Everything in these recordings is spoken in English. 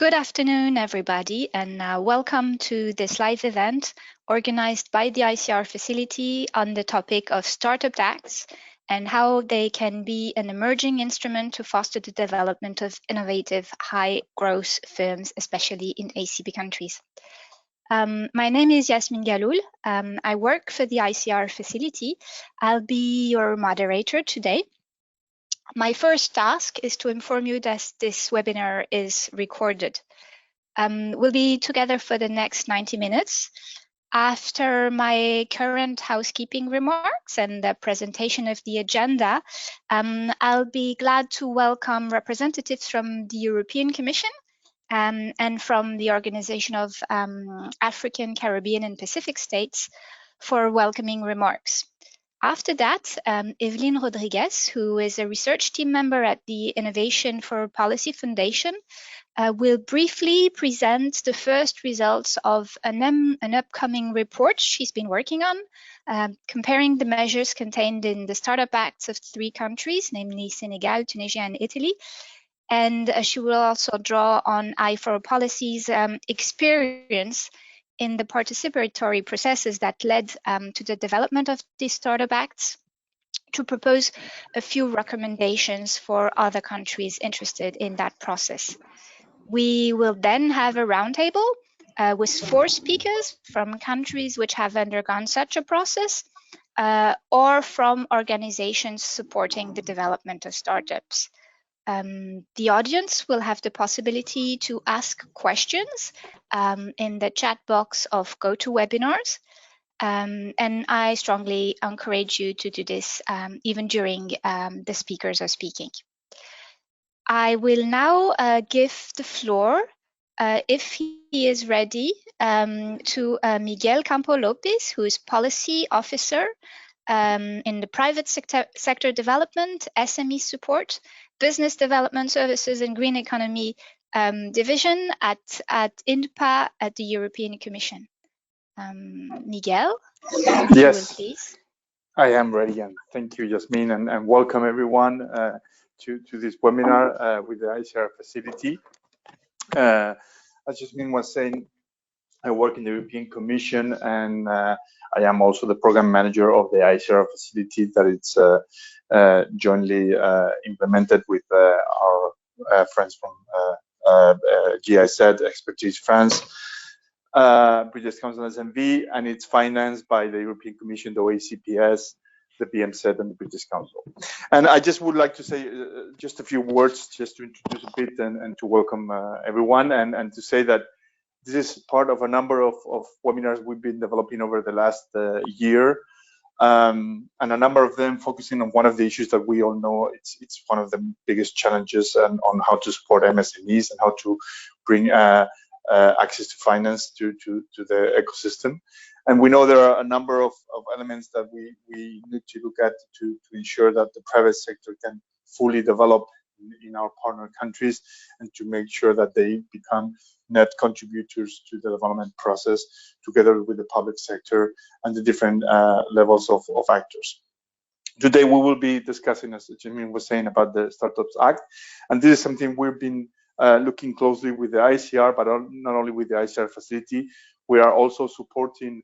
Good afternoon, everybody, and welcome to this live event organized by the ICR Facility on the topic of startup tax and how they can be an emerging instrument to foster the development of innovative, high-growth firms, especially in ACP countries. My name is Yasmine Galloul. I work for the ICR Facility. I'll be your moderator today. My first task is to inform you that this webinar is recorded. We'll be together for the next 90 minutes. After my current housekeeping remarks and the presentation of the agenda, I'll be glad to welcome representatives from the European Commission and from the Organization of African, Caribbean and Pacific States for welcoming remarks. After that, Eveline Rodrigues, who is a research team member at the Innovation for Policy Foundation, will briefly present the first results of an upcoming report she's been working on, comparing the measures contained in the Startup Acts of 3 countries, namely Senegal, Tunisia, and Italy. And she will also draw on I4 Policy's experience in the participatory processes that led to the development of these Startup Acts to propose a few recommendations for other countries interested in that process. We will then have a roundtable with 4 speakers from countries which have undergone such a process or from organizations supporting the development of startups. The audience will have the possibility to ask questions in the chat box of GoToWebinars, and I strongly encourage you to do this even during the speakers are speaking. I will now give the floor, if he is ready, to Miguel Campo Lopez, who is Policy Officer in the Private Sector Development, SME Support, Business Development Services and Green Economy Division at INPA at the European Commission. Miguel, yes, please. I am ready, and thank you, Yasmine, and welcome everyone to this webinar with the ICR Facility. As Yasmine was saying, I work in the European Commission, and I am also the program manager of the ICR Facility that it's jointly implemented with our friends from GIZ, Expertise France, British Council SMV, and it's financed by the European Commission, the OACPS, the BMZ, and the British Council. And I just would like to say just a few words just to introduce a bit and to welcome everyone, and to say that this is part of a number of webinars we've been developing over the last year, and a number of them focusing on one of the issues that we all know it's one of the biggest challenges on how to support MSMEs and how to bring access to finance to the ecosystem. And we know there are a number of elements that we need to look at to ensure that the private sector can fully develop in our partner countries, and to make sure that they become net contributors to the development process together with the public sector and the different levels of actors. Today we will be discussing, as Yasmine was saying, about the Startups Act, and this is something we've been looking closely with the ICR, but not only with the ICR Facility. We are also supporting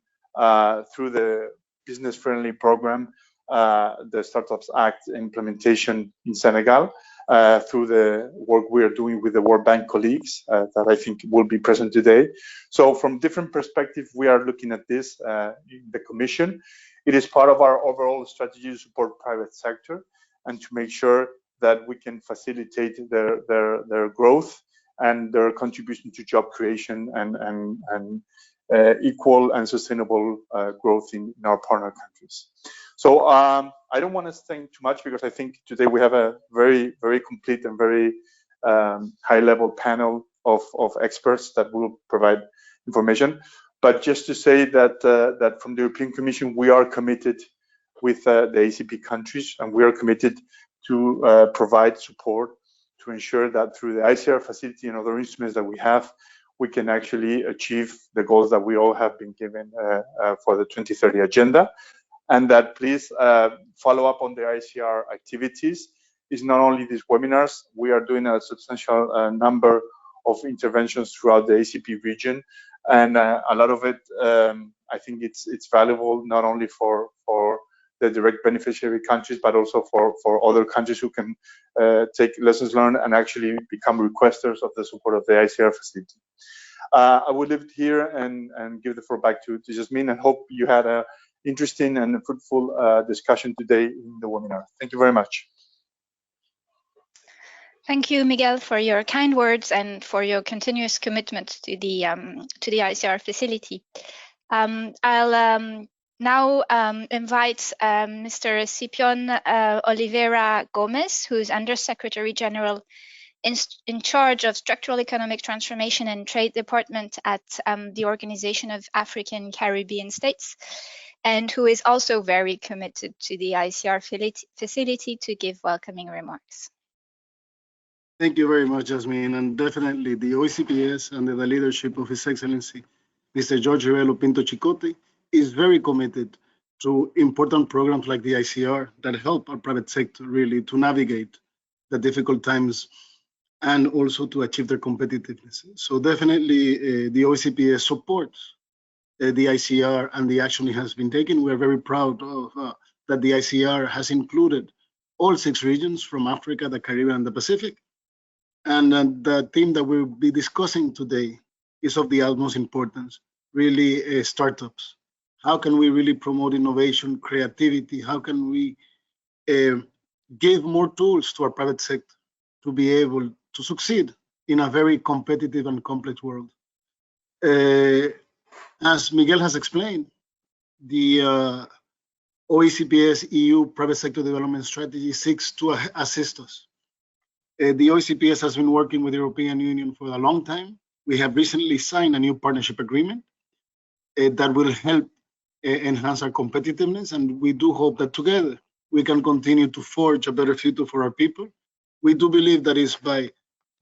through the business-friendly program the Startups Act implementation in Senegal, through the work we are doing with the World Bank colleagues that I think will be present today. So from different perspectives, we are looking at this in the Commission. It is part of our overall strategy to support private sector and to make sure that we can facilitate their growth and their contribution to job creation and equal and sustainable growth in our partner countries. So I don't want to say too much, because I think today we have a very, very complete and very high-level panel of experts that will provide information. But just to say that that from the European Commission, we are committed with the ACP countries, and we are committed to provide support to ensure that through the ICR Facility and other instruments that we have, we can actually achieve the goals that we all have been given for the 2030 agenda. And that please follow up on the ICR activities. It's not only these webinars, we are doing a substantial number interventions throughout the ACP region. And a lot of it, I think it's valuable not only for the direct beneficiary countries, but also for other countries who can take lessons learned and actually become requesters of the support of the ICR facility. I will leave it here and give the floor back to Yasmine, and hope you had an interesting and fruitful discussion today in the webinar. Thank you very much. Thank you, Miguel, for your kind words and for your continuous commitment to the ICR facility. I'll now invite Mr. Escipión Oliveira Gomez, who's Undersecretary General in charge of Structural Economic Transformation and Trade Department at the Organization of African Caribbean States, and who is also very committed to the ICR facility to give welcoming remarks. Thank you very much, Yasmine, and definitely the OACPS under the leadership of His Excellency, Mr. George Rivelo Pinto Chicote, is very committed to important programs like the ICR that help our private sector really to navigate the difficult times and also to achieve their competitiveness. So definitely the OACPS supports the ICR and the action it has been taken. We are very proud of that the ICR has included all 6 regions from Africa, the Caribbean, and the Pacific. And the theme that we'll be discussing today is of the utmost importance, really startups. How can we really promote innovation, creativity? How can we give more tools to our private sector to be able to succeed in a very competitive and complex world? As Miguel has explained, the OACPS EU Private Sector Development Strategy seeks to assist us. The OACPS has been working with the European Union for a long time. We have recently signed a new partnership agreement that will help enhance our competitiveness, and we do hope that together we can continue to forge a better future for our people. We do believe that is by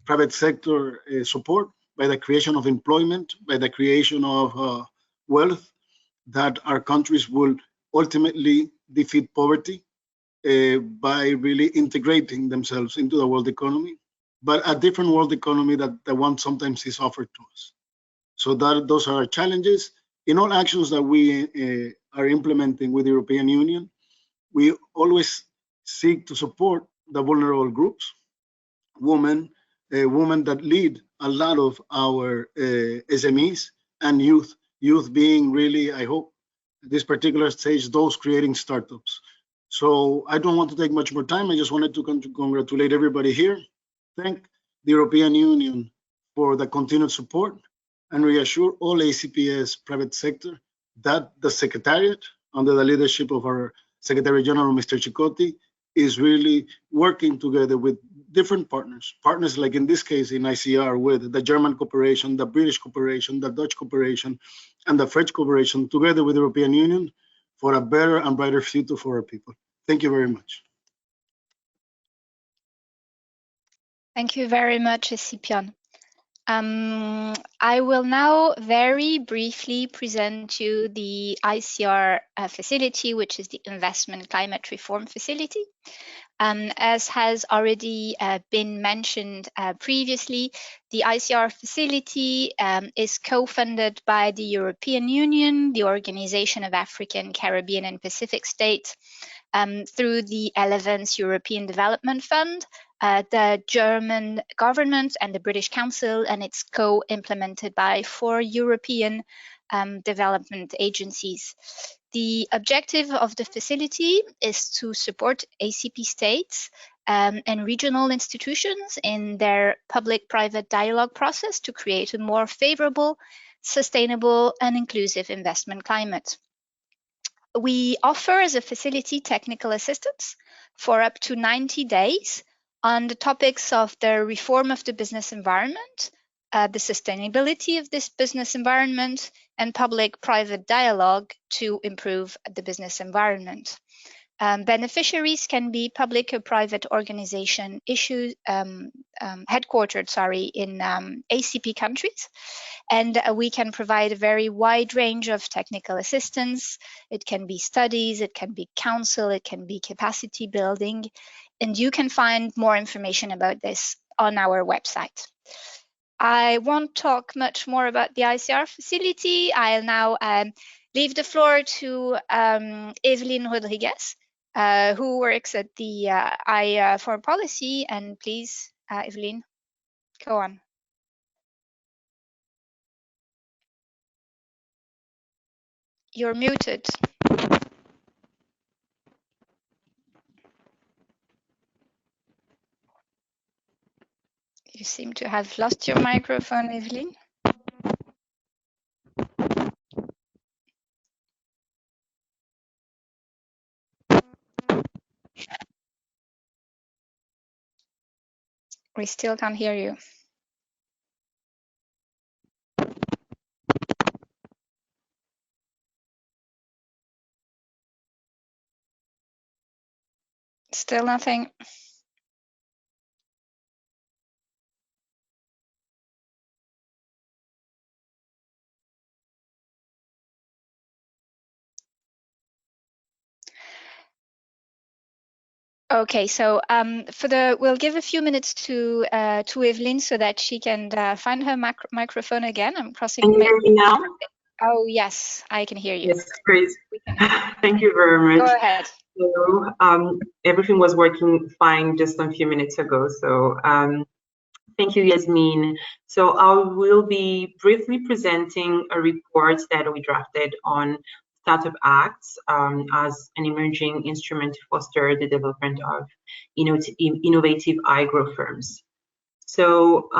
private sector support, by the creation of employment, by the creation of wealth, that our countries will ultimately defeat poverty by really integrating themselves into the world economy, but a different world economy that the one sometimes is offered to us. So those are our challenges. In all actions that we are implementing with the European Union, we always seek to support the vulnerable groups, women that lead a lot of our SMEs, and youth being really, I hope, at this particular stage, those creating startups. So I don't want to take much more time. I just wanted to congratulate everybody here, thank the European Union for the continued support, and reassure all ACPS private sector that the Secretariat, under the leadership of our Secretary General, Mr. Chicote, is really working together with different partners like in this case in ICR with the German cooperation, the British cooperation, the Dutch cooperation, and the French cooperation, together with the European Union, for a better and brighter future for our people. Thank you very much. Thank you very much, Escipión. I will now very briefly present you the ICR facility, which is the Investment Climate Reform Facility. As has already been mentioned previously, the ICR facility is co-funded by the European Union, the Organization of African, Caribbean, and Pacific States, through the 11th European Development Fund, the German government and the British Council, and it's co-implemented by 4 European development agencies. The objective of the facility is to support ACP states and regional institutions in their public-private dialogue process to create a more favorable, sustainable, and inclusive investment climate. We offer as a facility technical assistance for up to 90 days on the topics of the reform of the business environment, the sustainability of this business environment, and public-private dialogue to improve the business environment. Beneficiaries can be public or private organization headquartered in ACP countries, and we can provide a very wide range of technical assistance. It can be studies, it can be counsel, it can be capacity building, and you can find more information about this on our website. I won't talk much more about the ICR facility. I'll now leave the floor to Eveline Rodrigues, who works at the Foreign Policy. And please, Eveline, go on. You're muted. You seem to have lost your microphone, Eveline. We still can't hear you. Still nothing. Okay, so we'll give a few minutes to Eveline so that she can find her microphone again. I'm crossing. Can you hear me now? Oh yes, I can hear you. Yes, great. Thank you very much. Go ahead. So everything was working fine just a few minutes ago. So thank you, Yasmine. So I will be briefly presenting a report that we drafted on Startup Acts as an emerging instrument to foster the development of innovative high-growth firms. So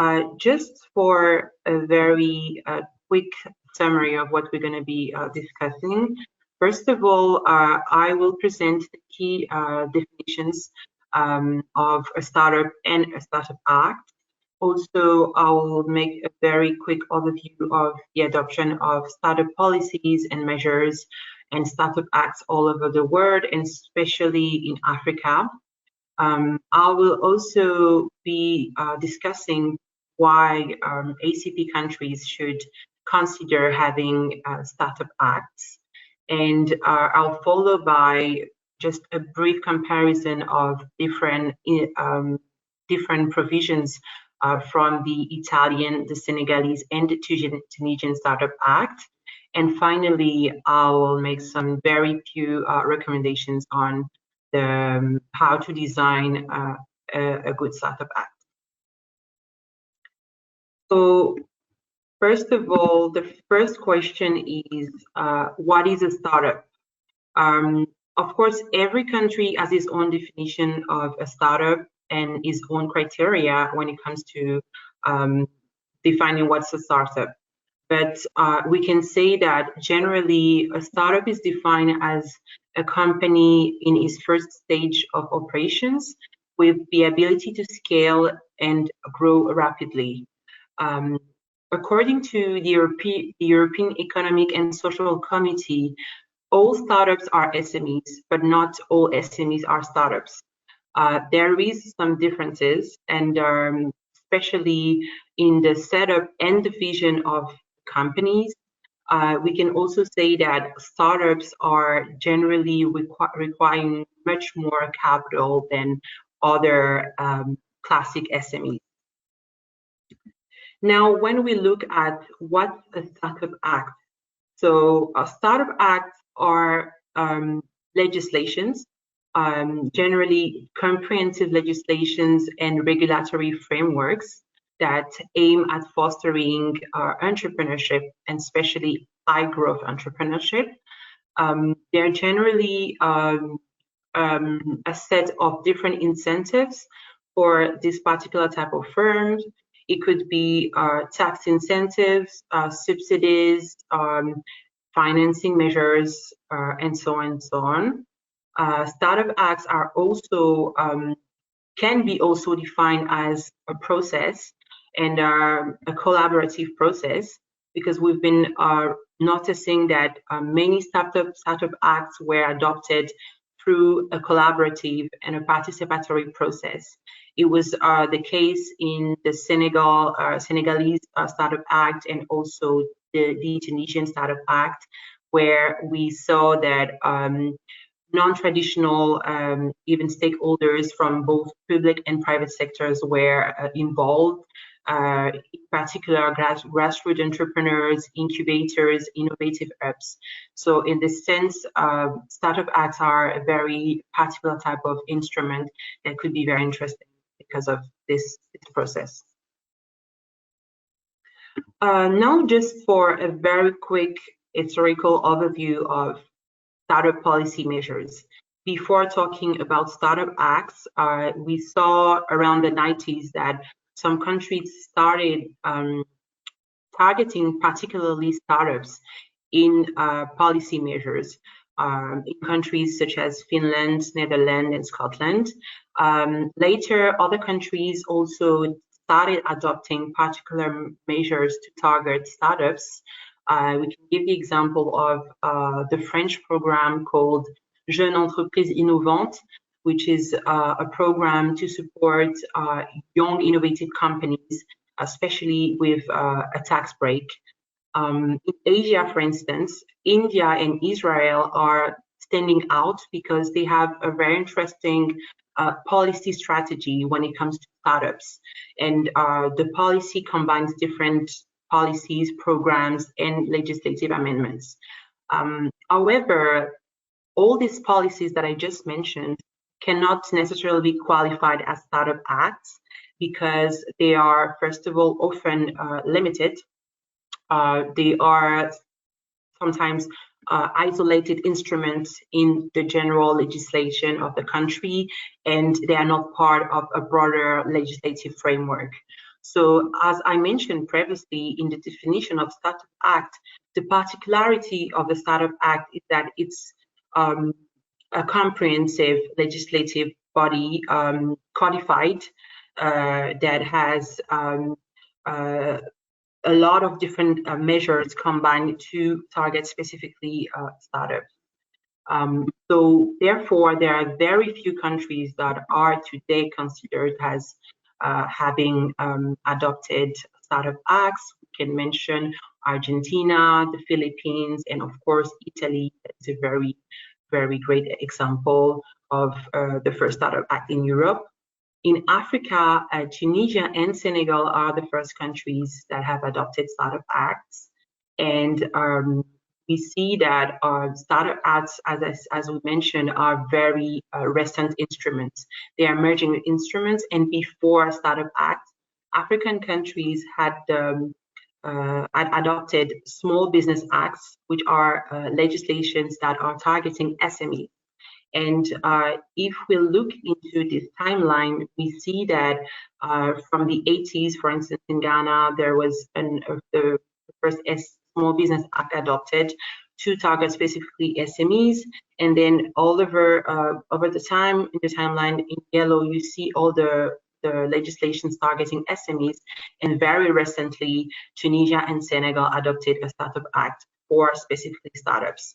just for a very quick summary of what we're going to be discussing, first of all, I will present the key definitions of a startup and a startup act. Also, I will make a very quick overview of the adoption of startup policies and measures and startup acts all over the world, and especially in Africa. I will also be discussing why ACP countries should consider having startup acts. And I'll follow by just a brief comparison of different provisions from the Italian, the Senegalese, and the Tunisian Startup Act. And finally, I'll make some very few recommendations on how to design a good startup act. So first of all, the first question is, what is a startup? Of course, every country has its own definition of a startup and its own criteria when it comes to defining what's a startup. But we can say that generally a startup is defined as a company in its first stage of operations with the ability to scale and grow rapidly. According to the European Economic and Social Committee, all startups are SMEs, but not all SMEs are startups. There is some differences, and especially in the setup and the vision of companies. We can also say that startups are generally requiring much more capital than other classic SMEs. Now, when we look at what's a startup act, so a startup acts are legislations, generally comprehensive legislations and regulatory frameworks that aim at fostering entrepreneurship, and especially high-growth entrepreneurship. They're generally a set of different incentives for this particular type of firms. It could be tax incentives, subsidies, financing measures, and so on and so on. Startup acts are also can be also defined as a process and a collaborative process, because we've been noticing that many startup acts were adopted through a collaborative and a participatory process. It was the case in the Senegalese Startup Act, and also the Tunisian Startup Act, where we saw that non-traditional even stakeholders from both public and private sectors were involved in particular grassroots entrepreneurs, incubators, innovative hubs. So in this sense, startup acts are a very particular type of instrument that could be very interesting because of this process. Now, just for a very quick historical overview of startup policy measures. Before talking about startup acts, we saw around the 90s that some countries started targeting particularly startups in policy measures in countries such as Finland, Netherlands, and Scotland. Later, other countries also started adopting particular measures to target startups. We can give the example of the French program called Jeune Entreprise Innovante, which is a program to support young innovative companies, especially with a tax break. In Asia, for instance, India and Israel are standing out because they have a very interesting policy strategy when it comes to startups. And the policy combines different policies, programs, and legislative amendments. However, all these policies that I just mentioned cannot necessarily be qualified as startup acts because they are, first of all, often limited. They are sometimes isolated instruments in the general legislation of the country, and they are not part of a broader legislative framework. So as I mentioned previously in the definition of Startup Act, the particularity of the Startup Act is that it's a comprehensive legislative body codified that has a lot of different measures combined to target specifically startups. So therefore, there are very few countries that are today considered as having adopted startup acts. We can mention Argentina, the Philippines, and of course, Italy. It's a very, very great example of the first startup act in Europe. In Africa, Tunisia and Senegal are the first countries that have adopted startup acts. And we see that startup acts, as we mentioned, are very recent instruments. They are emerging instruments, and before startup acts, African countries had adopted small business acts, which are legislations that are targeting SMEs. And if we look into this timeline, we see that from the 80s, for instance, in Ghana, there was the first Small Business Act adopted to target specifically SMEs. And then all over the time, in the timeline in yellow, you see all the legislations targeting SMEs. And very recently, Tunisia and Senegal adopted a Startup Act for specifically startups.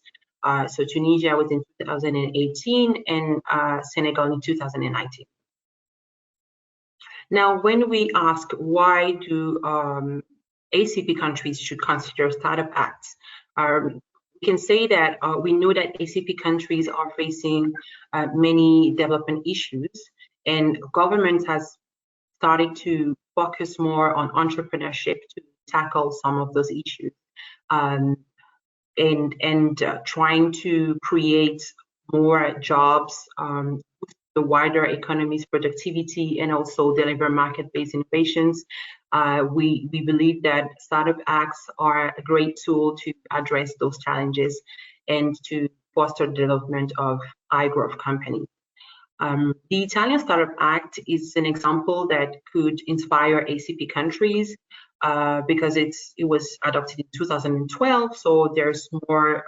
So Tunisia was in 2018 and Senegal in 2019. Now, when we ask why do ACP countries should consider startup acts, we can say that we know that ACP countries are facing many development issues, and government has started to focus more on entrepreneurship to tackle some of those issues. And trying to create more jobs, the wider economy's productivity, and also deliver market-based innovations. We believe that startup acts are a great tool to address those challenges and to foster the development of high-growth companies. The Italian Startup Act is an example that could inspire ACP countries because it was adopted in 2012, so there's more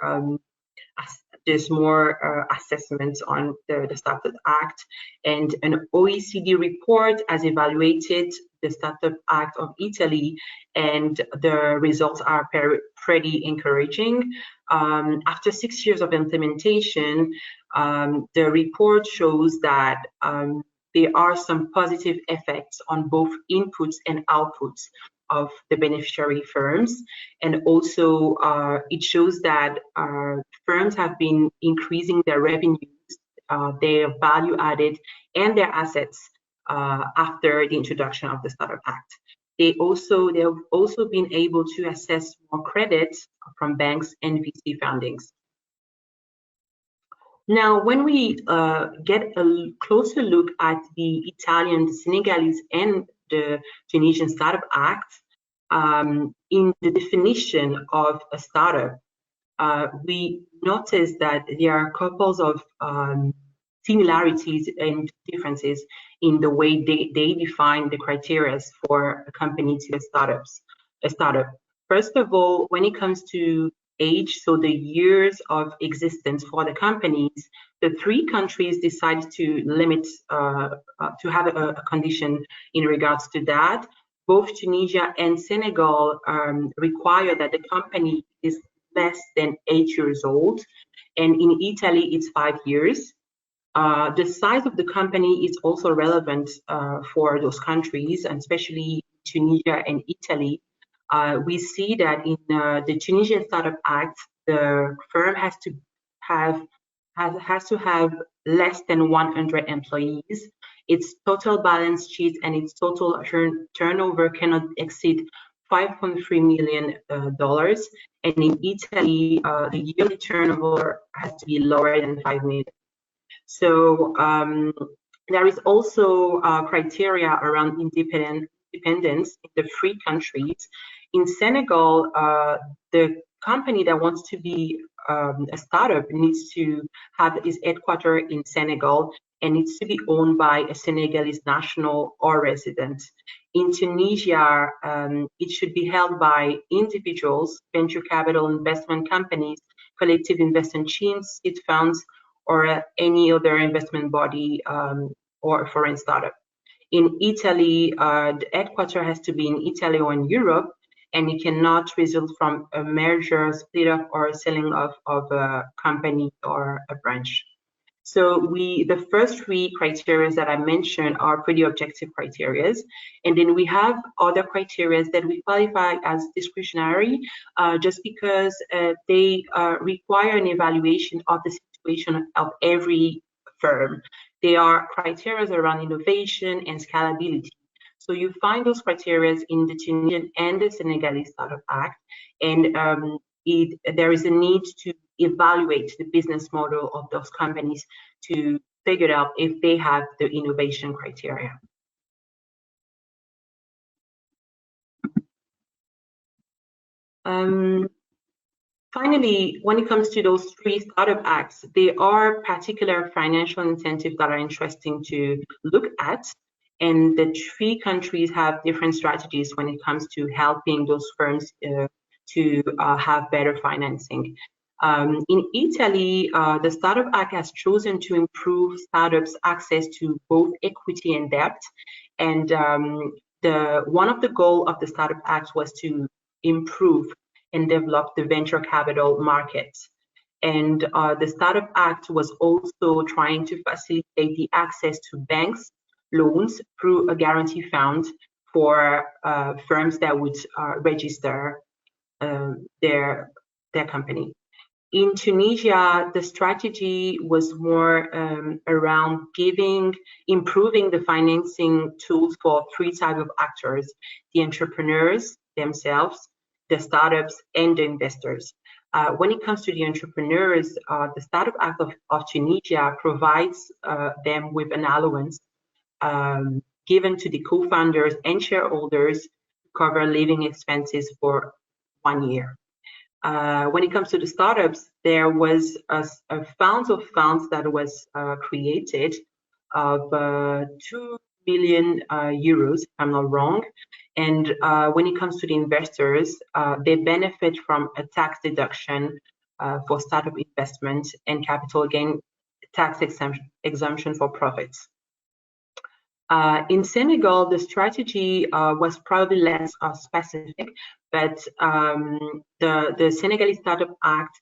assessments on the Startup Act, and an OECD report has evaluated the Startup Act of Italy, and the results are pretty encouraging. After 6 years of implementation, the report shows that there are some positive effects on both inputs and outputs of the beneficiary firms, and also it shows that firms have been increasing their revenues, their value added, and their assets after the introduction of the Startup Act. they've also been able to access more credit from banks and VC fundings. Now, when we get a closer look at the Italian, the Senegalese, and the Tunisian Startup Act, in the definition of a startup, we notice that there are couples of similarities and differences in the way they define the criteria for a company to a startup. First of all, when it comes to age, so the years of existence for the companies, the three countries decided to limit, to have a condition in regards to that. Both Tunisia and Senegal require that the company is less than 8 years old, and in Italy it's 5 years. The size of the company is also relevant for those countries, and especially Tunisia and Italy. We see that in the Tunisian Startup Act, the firm has to have less than 100 employees. Its total balance sheet and its total turnover cannot exceed $5.3 million, and in Italy, the yearly turnover has to be lower than 5 million. So there is also criteria around independence in the three countries. In Senegal, the company that wants to be a startup needs to have its headquarters in Senegal and needs to be owned by a Senegalese national or resident. In Tunisia, it should be held by individuals, venture capital investment companies, collective investment teams, seed funds, or any other investment body or foreign startup. In Italy, the headquarters has to be in Italy or in Europe, and it cannot result from a merger, split up, or selling of a company or a branch. So the first three criteria that I mentioned are pretty objective criteria. And then we have other criteria that we qualify as discretionary, just because they require an evaluation of the situation of every firm. They are criteria around innovation and scalability. So you find those criteria in the Tunisian and the Senegalese Startup Act, and there is a need to evaluate the business model of those companies to figure out if they have the innovation criteria. Finally, when it comes to those three startup acts, there are particular financial incentives that are interesting to look at. And the three countries have different strategies when it comes to helping those firms to have better financing. In Italy, the Startup Act has chosen to improve startups' access to both equity and debt. And one of the goals of the Startup Act was to improve and develop the venture capital market. And the Startup Act was also trying to facilitate the access to banks, loans through a guarantee fund for firms that would register their company. In Tunisia, the strategy was more around improving the financing tools for three types of actors: the entrepreneurs themselves, the startups, and the investors. When it comes to the entrepreneurs, the Startup Act of Tunisia provides them with an allowance given to the co-founders and shareholders to cover living expenses for 1 year. When it comes to the startups, there was a fund of funds that was created of 2 million euros, if I'm not wrong. And when it comes to the investors, they benefit from a tax deduction for startup investment and capital gain tax exemption for profits. In Senegal, the strategy was probably less specific, but the Senegalese Startup Act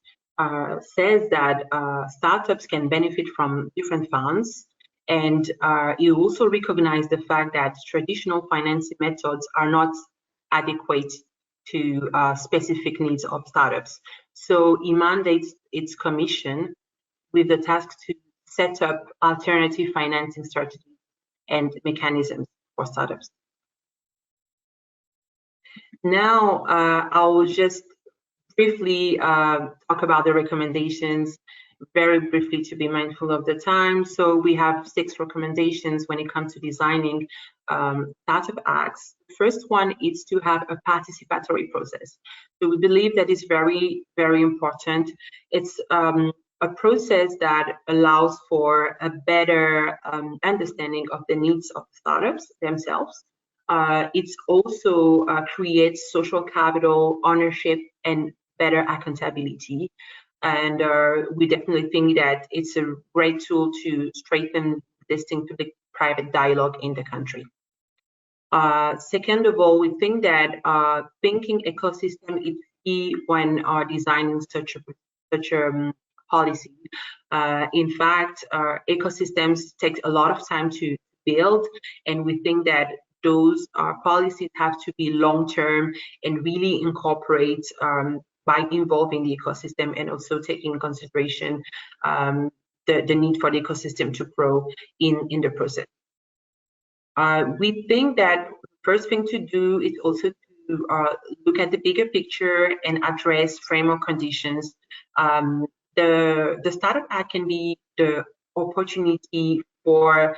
says that startups can benefit from different funds, and you also recognize the fact that traditional financing methods are not adequate to specific needs of startups. So it mandates its commission with the task to set up alternative financing strategies and mechanisms for startups. Now, I'll just briefly talk about the recommendations, very briefly to be mindful of the time. So we have 6 recommendations when it comes to designing startup acts. The first one is to have a participatory process. So we believe that is very, very important. It's a process that allows for a better understanding of the needs of startups themselves. It also creates social capital, ownership, and better accountability. And we definitely think that it's a great tool to strengthen distinct public-private dialogue in the country. Second of all, we think that thinking ecosystem is key when designing such a policy. In fact, ecosystems take a lot of time to build, and we think that those policies have to be long-term and really incorporate by involving the ecosystem and also taking in consideration the need for the ecosystem to grow in the process. We think that the first thing to do is also to look at the bigger picture and address framework conditions. The Startup Act can be the opportunity for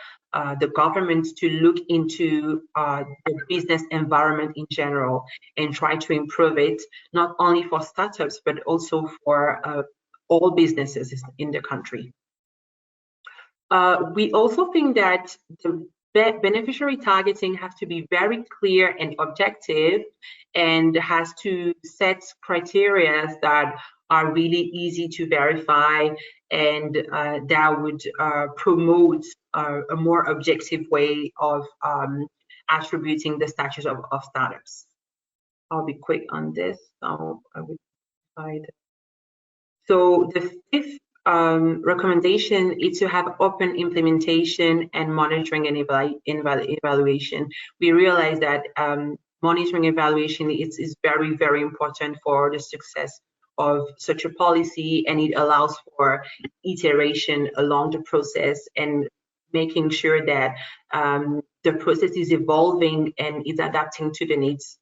the government to look into the business environment in general and try to improve it, not only for startups, but also for all businesses in the country. We also think that the beneficiary targeting has to be very clear and objective, and has to set criteria that are really easy to verify, and that would promote a more objective way of attributing the status of startups. I'll be quick on this. So I will slide. So the 5th recommendation is to have open implementation and monitoring and evaluation. We realize that monitoring evaluation is very, very important for the success of such a policy, and it allows for iteration along the process and making sure that the process is evolving and is adapting to the needs.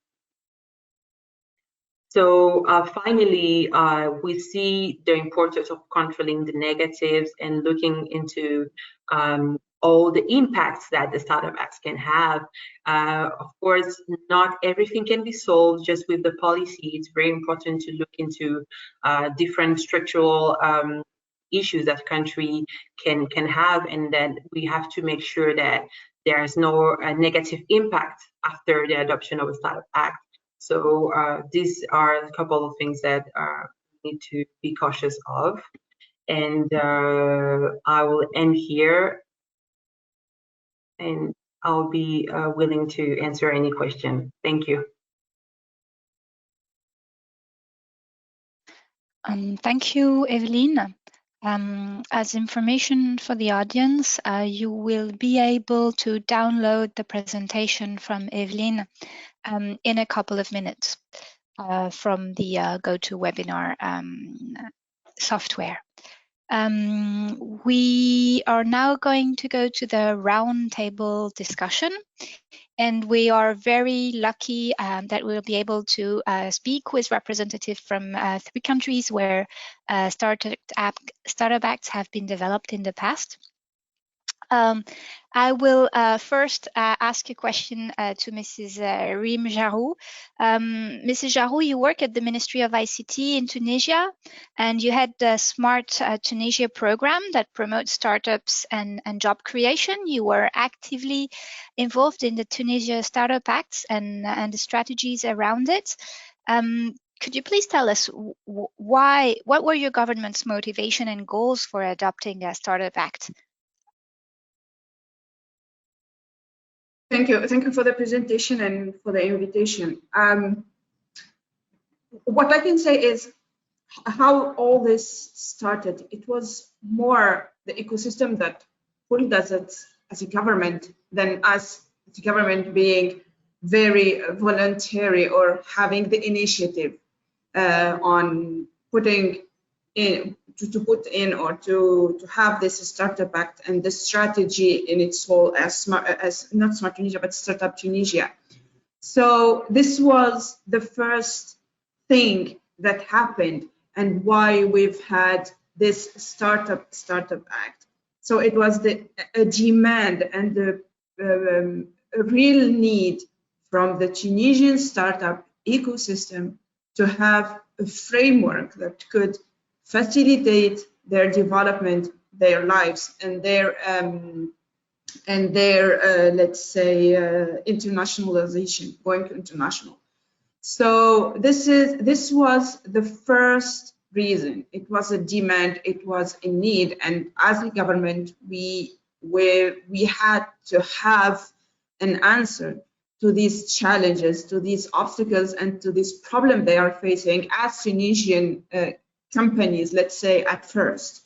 So finally, we see the importance of controlling the negatives and looking into all the impacts that the Startup Acts can have. Of course, not everything can be solved just with the policy. It's very important to look into different structural issues that country can have, and then we have to make sure that there is no negative impact after the adoption of a Startup Act. So these are a couple of things that we need to be cautious of. And I will end here, and I'll be willing to answer any question. Thank you. Thank you, Eveline. As information for the audience, you will be able to download the presentation from Eveline in a couple of minutes from the GoToWebinar software. We are now going to go to the roundtable discussion, and we are very lucky that we'll be able to speak with representatives from 3 countries where startup acts have been developed in the past. I will first ask a question to Mrs. Rim Jarou. Mrs. Jarou, you work at the Ministry of ICT in Tunisia, and you had the Smart Tunisia program that promotes startups and job creation. You were actively involved in the Tunisia Startup Acts and the strategies around it. Could you please tell us what were your government's motivation and goals for adopting a Startup Act? Thank you for the presentation and for the invitation. What I can say is how all this started. It was more the ecosystem that pulled us as a government than us as a government being very voluntary or having the initiative on putting in to put in or to have this Startup Act and the strategy in its whole as not Smart Tunisia but Startup Tunisia. So this was the first thing that happened and why we've had this Startup Act. So it was a demand and a real need from the Tunisian startup ecosystem to have a framework that could facilitate their development, their lives, and their let's say internationalization, going international. So this was the first reason. It was a demand, it was a need, and as a government, we had to have an answer to these challenges, to these obstacles, and to this problem they are facing as Tunisian companies, let's say at first.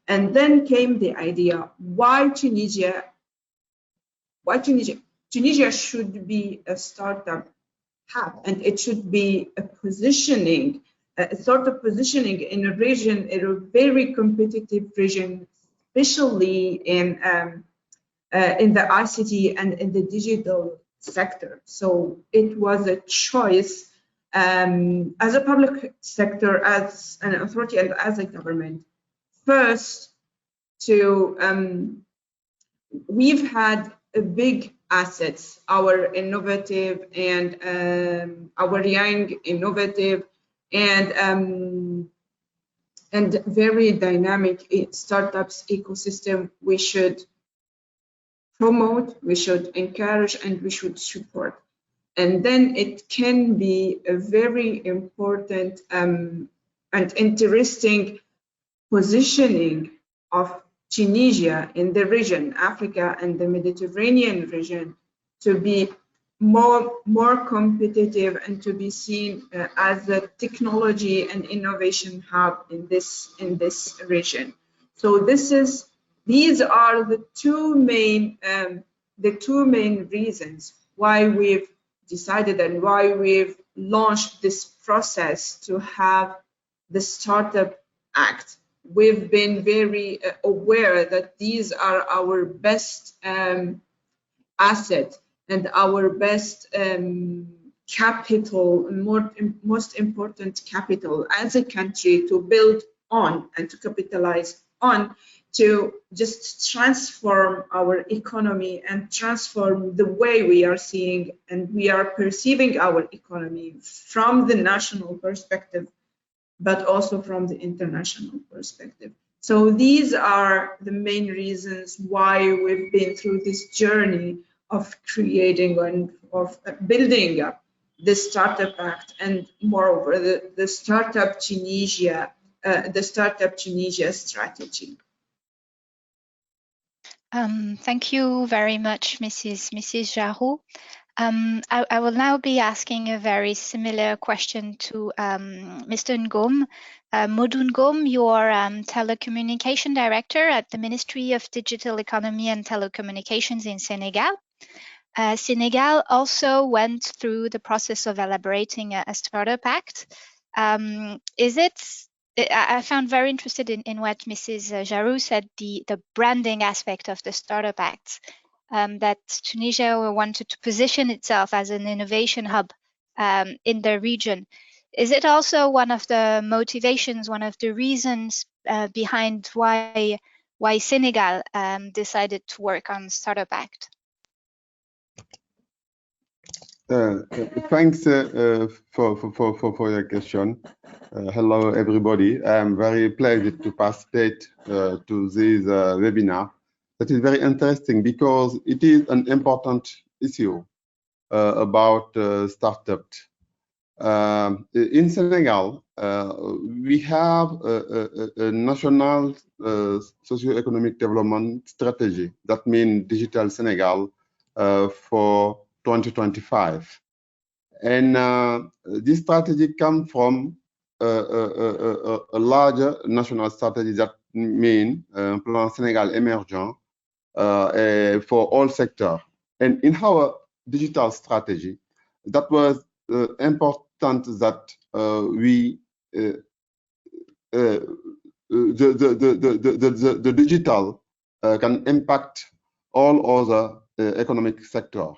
And then came the idea, why Tunisia? Why Tunisia? Tunisia should be a startup hub, and it should be a positioning, a sort of positioning in a region, in a very competitive region, especially in the ICT and in the digital sector. So it was a choice as a public sector, as an authority, and as a government. First, we've had a big assets, our innovative and our young innovative and very dynamic startups ecosystem. We should promote, we should encourage, and we should support. And then it can be a very important and interesting positioning of Tunisia in the region, Africa and the Mediterranean region, to be more competitive and to be seen as a technology and innovation hub in this region. So these are the two main reasons why we've decided and why we've launched this process to have the Startup Act. We've been very aware that these are our best asset and our best capital, most important capital as a country to build on and to capitalize on, to just transform our economy and transform the way we are seeing and we are perceiving our economy from the national perspective, but also from the international perspective. So these are the main reasons why we've been through this journey of creating and of building up the Startup Act, and moreover the Startup Tunisia strategy. Thank you very much, Mrs. Jarou. I will now be asking a very similar question to Mr. Ngom. Modou Ngom, you are telecommunication director at the Ministry of Digital Economy and Telecommunications in Senegal. Senegal also went through the process of elaborating a Startup Act. I found very interested in what Mrs. Jarou said, the branding aspect of the Startup Act. That Tunisia wanted to position itself as an innovation hub in the region. Is it also one of the motivations, one of the reasons behind why Senegal decided to work on Startup Act? Thanks for your question. Hello, everybody. I'm very pleased to participate to this webinar. That is very interesting because it is an important issue about startups. In Senegal, we have a national socio-economic development strategy. That means Digital Senegal for 2025. And this strategy comes from a larger national strategy that means Plan Sénégal Émergent for all sectors. And in our digital strategy, that was important that the digital can impact all other economic sectors.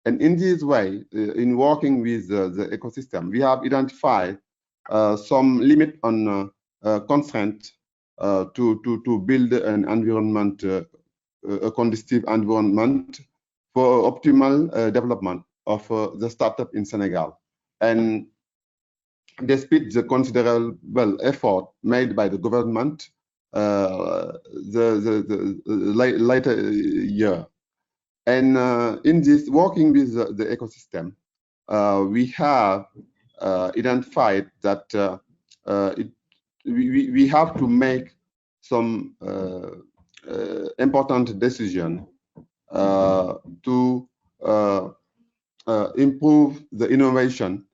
And in this way, in working with the ecosystem, we have identified some limit on constraint to build an environment, a conducive environment for optimal development of the startup in Senegal. And despite the considerable effort made by the government the later year. And in this working with the ecosystem, we have identified that we have to make some important decision to improve the innovation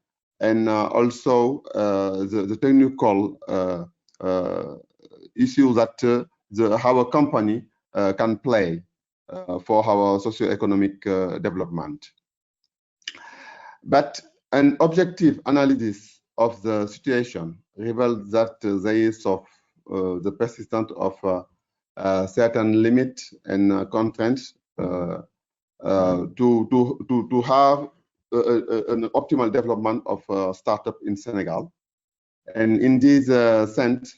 and also the technical issue that our company can play for our socio-economic development. But an objective analysis of the situation reveals that there is the persistence of certain limit and constraints to have an optimal development of startup in Senegal. And in this sense,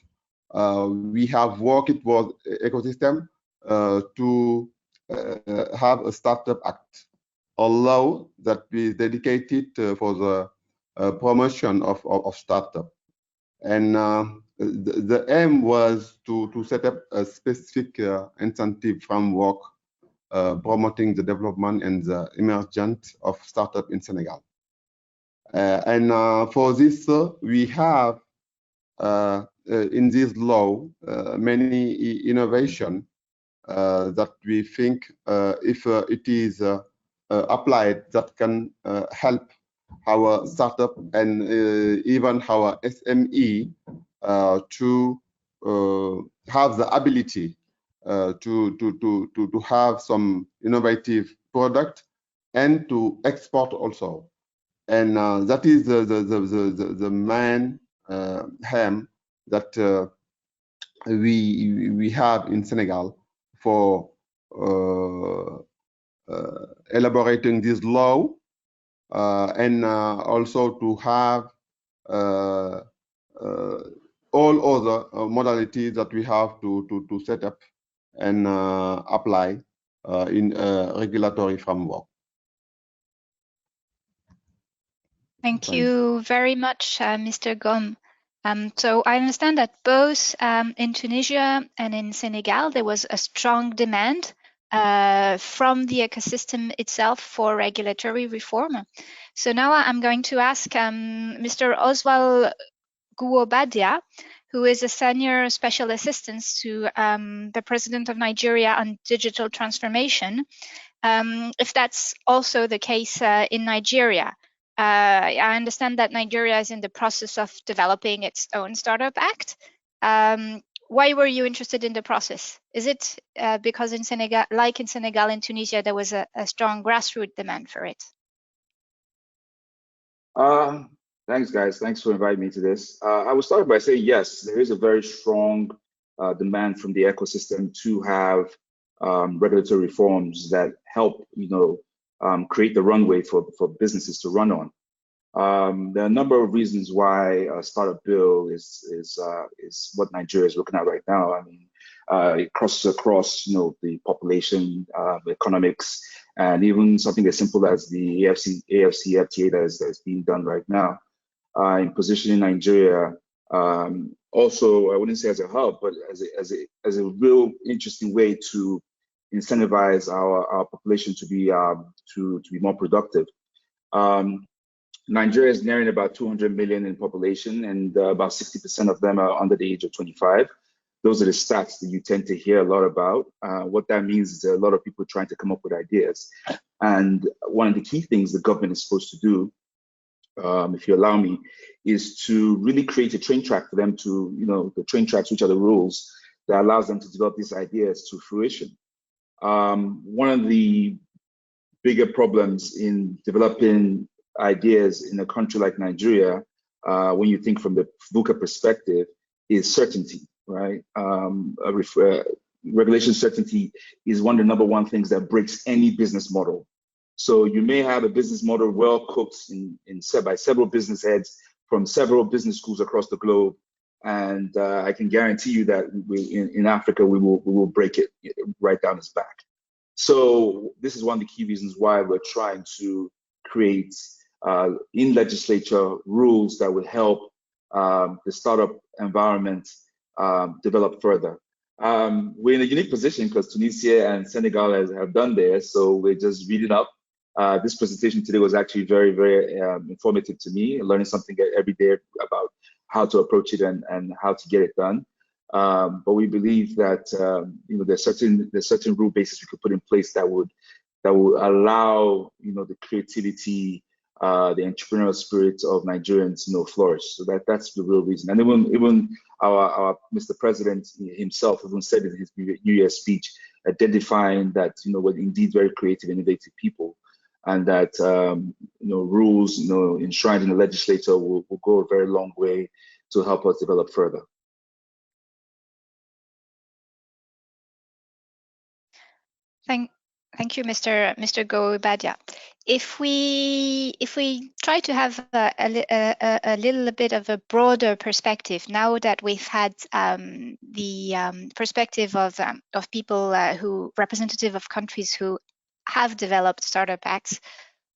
we have worked with ecosystem to have a startup act, although that we dedicated for the promotion of startup. And the aim was to set up a specific incentive framework promoting the development and the emergence of startup in Senegal. And for this, we have in this law many innovation that we think if it is applied, that can help our startup and even our SME to have the ability to have some innovative product and to export also. And that is the main aim that we have in Senegal for elaborating this law and also to have all other modalities that we have to set up and apply in a regulatory framework. Thank you very much, Mr. Gom. So I understand that both in Tunisia and in Senegal, there was a strong demand from the ecosystem itself for regulatory reform. So now I'm going to ask Mr. Oswald Guobadia, who is a senior special assistant to the President of Nigeria on digital transformation, if that's also the case in Nigeria. I understand that Nigeria is in the process of developing its own Startup Act. Why were you interested in the process? Is it because in Senegal, like in Senegal and Tunisia, there was a strong grassroots demand for it? Thanks, guys. Thanks for inviting me to this. I will start by saying, yes, there is a very strong demand from the ecosystem to have regulatory reforms that help, create the runway for businesses to run on. There are a number of reasons why a startup bill is what Nigeria is looking at right now. I mean, it crosses across, the population, the economics, and even something as simple as the AFCFTA that is being done right now in positioning Nigeria. Also, I wouldn't say as a hub, but as a real interesting way to incentivize our population to be more productive. Nigeria is nearing about 200 million in population, and about 60% of them are under the age of 25. Those are the stats that you tend to hear a lot about. What that means is there are a lot of people trying to come up with ideas. And one of the key things the government is supposed to do, if you allow me, is to really create a train track for them to, the train tracks, which are the rules that allows them to develop these ideas to fruition. One of the bigger problems in developing ideas in a country like Nigeria, when you think from the VUCA perspective, is certainty, right? Regulation certainty is one of the #1 things that breaks any business model. So you may have a business model well cooked by several business heads from several business schools across the globe, and I can guarantee you that in Africa we will break it right down its back. So this is one of the key reasons why we're trying to create in legislature rules that would help the startup environment develop further. We're in a unique position because Tunisia and Senegal have done theirs, so we're just reading up. This presentation today was actually very, very informative to me, learning something every day about how to approach it and how to get it done. But we believe that there's certain rule bases we could put in place that would allow the creativity, the entrepreneurial spirit of Nigerians flourish. So that's the real reason. And even our Mr. President himself even said in his New Year's speech, identifying that we're indeed very creative, innovative people, and that rules enshrined in the legislature will go a very long way to help us develop further. Thank you, Mr. Goubadia. If we try to have a little bit of a broader perspective, now that we've had the perspective of people representative of countries who have developed startup acts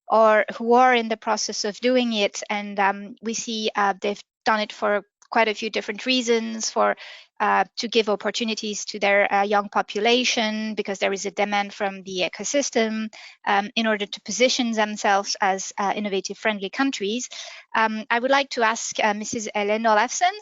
or who are in the process of doing it, and we see they've done it for quite a few different reasons, to give opportunities to their young population because there is a demand from the ecosystem in order to position themselves as innovative friendly countries. I would like to ask Mrs. Hélène Olafsen,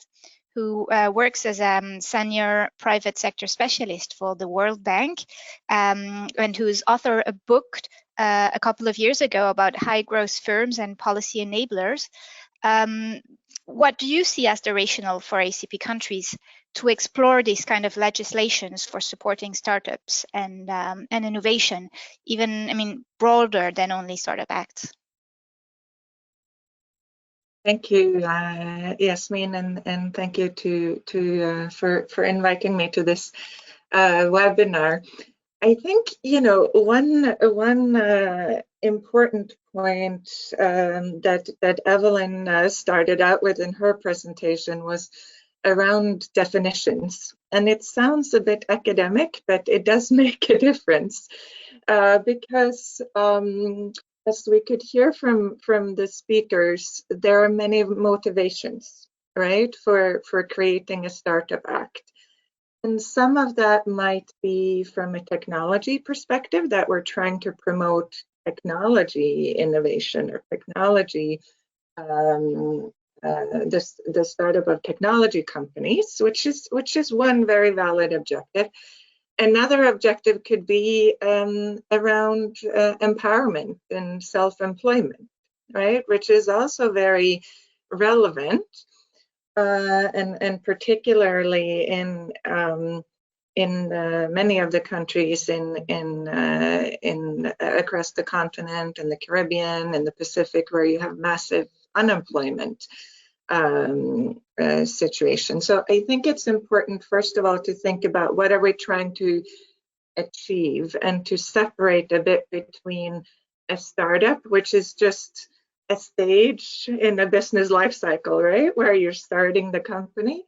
who works as a senior private sector specialist for the World Bank and who's authored a book a couple of years ago about high growth firms and policy enablers. What do you see as the rationale for ACP countries to explore these kind of legislations for supporting startups and innovation, even, broader than only startup acts? Thank you, Yasmine, and thank you for inviting me to this webinar. I think one important point that Eveline started out with in her presentation was around definitions, and it sounds a bit academic, but it does make a difference because as we could hear from the speakers, there are many motivations, right, for creating a Startup Act. And some of that might be from a technology perspective, that we're trying to promote technology innovation or technology, the startup of technology companies, which is one very valid objective. Another objective could be around empowerment and self-employment, right, which is also very relevant. And particularly in many of the countries in across the continent, in the Caribbean and the Pacific, where you have massive unemployment situation. So I think it's important, first of all, to think about what are we trying to achieve, and to separate a bit between a startup, which is just a stage in a business life cycle, right, where you're starting the company,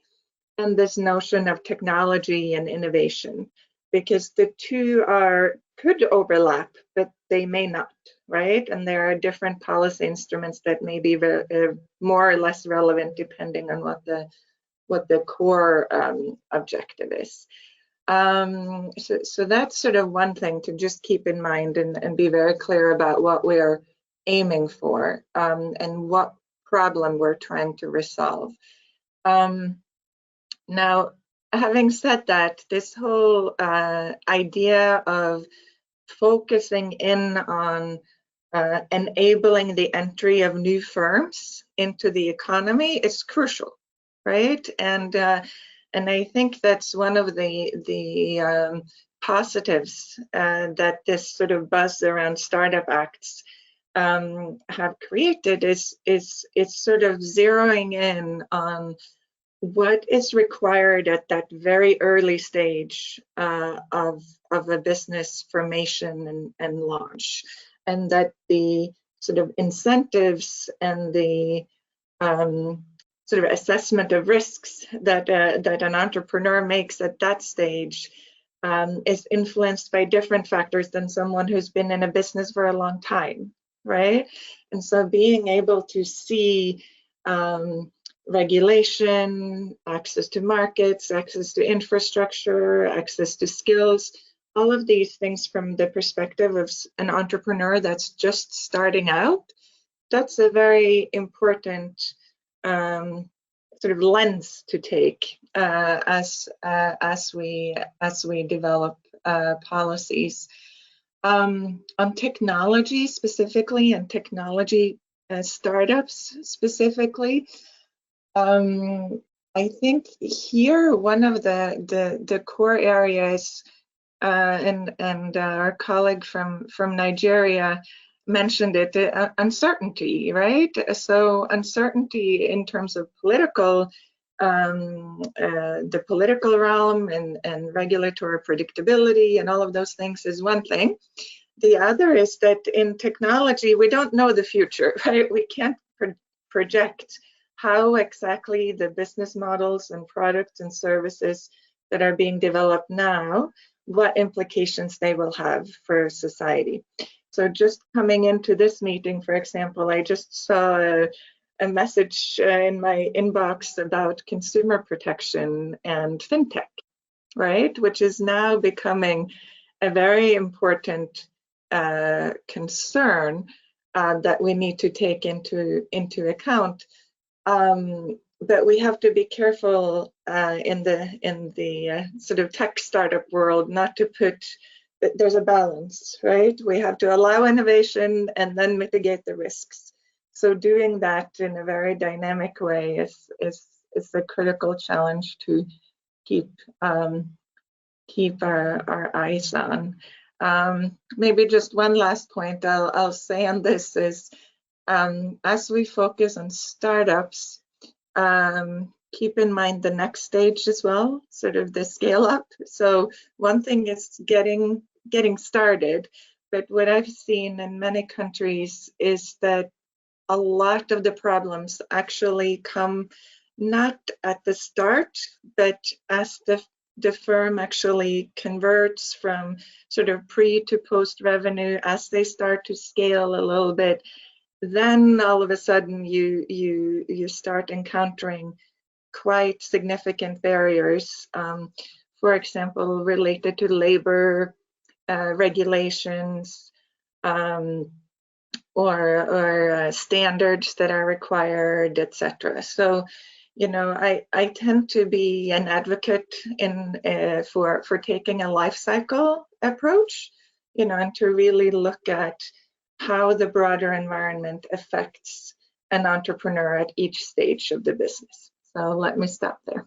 and this notion of technology and innovation, because the two could overlap, but they may not, right? And there are different policy instruments that may be more or less relevant depending on what the core objective is. So that's sort of one thing to just keep in mind and be very clear about what we're aiming for and what problem we're trying to resolve. Now, having said that, this whole idea of focusing in on enabling the entry of new firms into the economy is crucial, right? And I think that's one of the positives that this sort of buzz around Startup Acts have created is sort of zeroing in on what is required at that very early stage of a business formation and launch. and that the sort of incentives and the sort of assessment of risks that an entrepreneur makes at that stage is influenced by different factors than someone who's been in a business for a long time, right? And so being able to see regulation, access to markets, access to infrastructure, access to skills, all of these things from the perspective of an entrepreneur that's just starting out, that's a very important sort of lens to take as we develop policies. On technology specifically, and technology startups specifically, I think here one of the core areas, and our colleague from Nigeria mentioned it, uncertainty, right? So uncertainty in terms of political, the political realm and regulatory predictability and all of those things is one thing. The other is that in technology, we don't know the future, right? We can't project how exactly the business models and products and services that are being developed now, what implications they will have for society. So just coming into this meeting, for example, I just saw a message in my inbox about consumer protection and fintech, right? Which is now becoming a very important concern that we need to take into account. But we have to be careful in the sort of tech startup world not to put, there's a balance, right? We have to allow innovation and then mitigate the risks. So doing that in a very dynamic way is a critical challenge to keep our eyes on. Maybe just one last point I'll say on this is, as we focus on startups, keep in mind the next stage as well, sort of the scale up. So one thing is getting started, but what I've seen in many countries is that a lot of the problems actually come not at the start, but as the firm actually converts from sort of pre to post revenue, as they start to scale a little bit, then all of a sudden you start encountering quite significant barriers, for example, related to labor regulations, or standards that are required, etc. So, you know, I tend to be an advocate for taking a life cycle approach, you know, and to really look at how the broader environment affects an entrepreneur at each stage of the business. So let me stop there.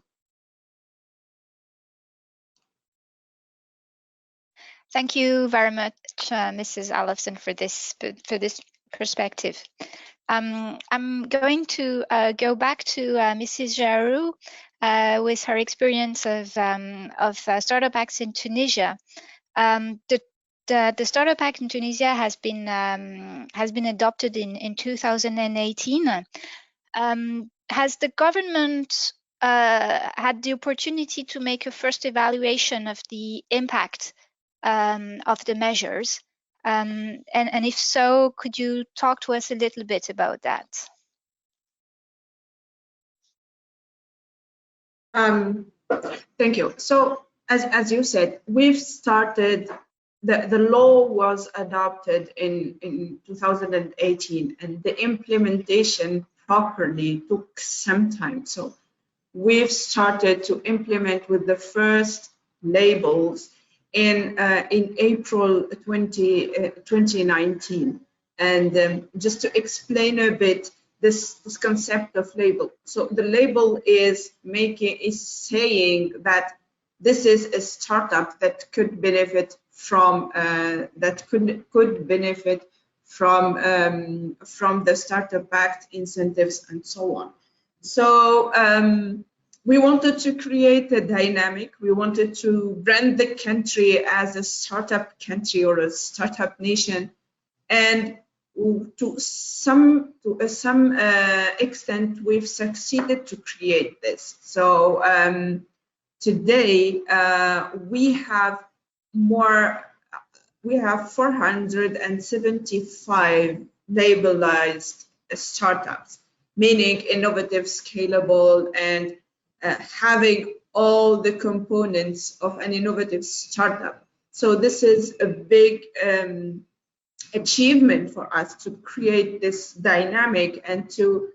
Thank you very much, Mrs. Olafsen, for this perspective. I'm going to go back to Mrs. Jarou with her experience of Startup Acts in Tunisia. The Startup Act in Tunisia has been adopted in 2018. Has the government had the opportunity to make a first evaluation of the impact of the measures? And if so, could you talk to us a little bit about that? Thank you. So as you said, we've started, the law was adopted in 2018, and the implementation properly took some time. So we've started to implement with the first labels in April 2019. And just to explain a bit this concept of label. So the label is saying that this is a startup that could benefit from from the Startup Act incentives and so on. So we wanted to create a dynamic. We wanted to brand the country as a startup country or a startup nation, And to some extent, we've succeeded to create this. So today we have 475 labelized startups, meaning innovative, scalable, and having all the components of an innovative startup. So this is a big achievement for us to create this dynamic and to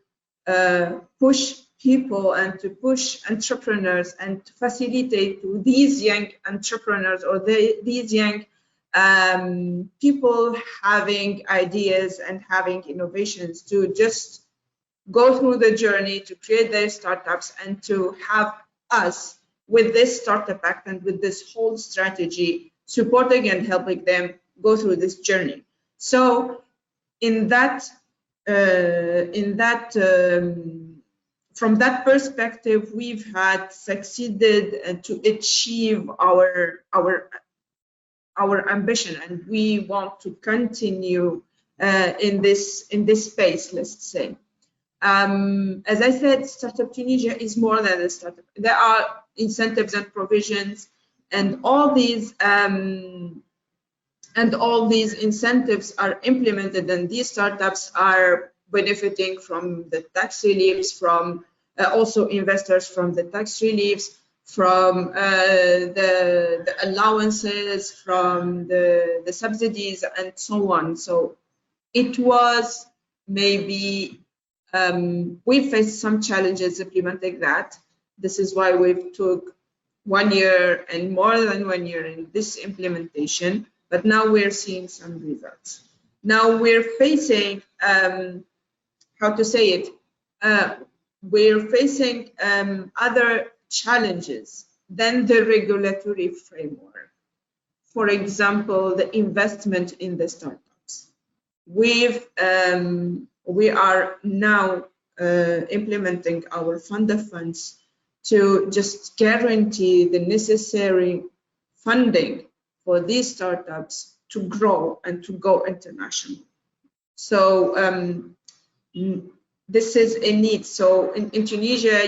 push people and to push entrepreneurs and to facilitate to these young entrepreneurs or these young people having ideas and having innovations to just go through the journey to create their startups and to have us with this Startup Act and with this whole strategy supporting and helping them go through this journey. So from that perspective, we've had succeeded to achieve our ambition, and we want to continue in this space, let's say. As I said, Startup Tunisia is more than a startup. There are incentives and provisions, and all these incentives are implemented, and these startups are benefiting from the tax reliefs, from also investors from the tax reliefs, from the allowances, from the subsidies, and so on. So it was maybe we faced some challenges implementing that. This is why we've took 1 year and more than 1 year in this implementation, but now we're seeing some results. Now we're facing, how to say it, we're facing other challenges than the regulatory framework. For example, the investment in the startups. We are now implementing our fund of funds to just guarantee the necessary funding for these startups to grow and to go international. So this is a need. So in Tunisia,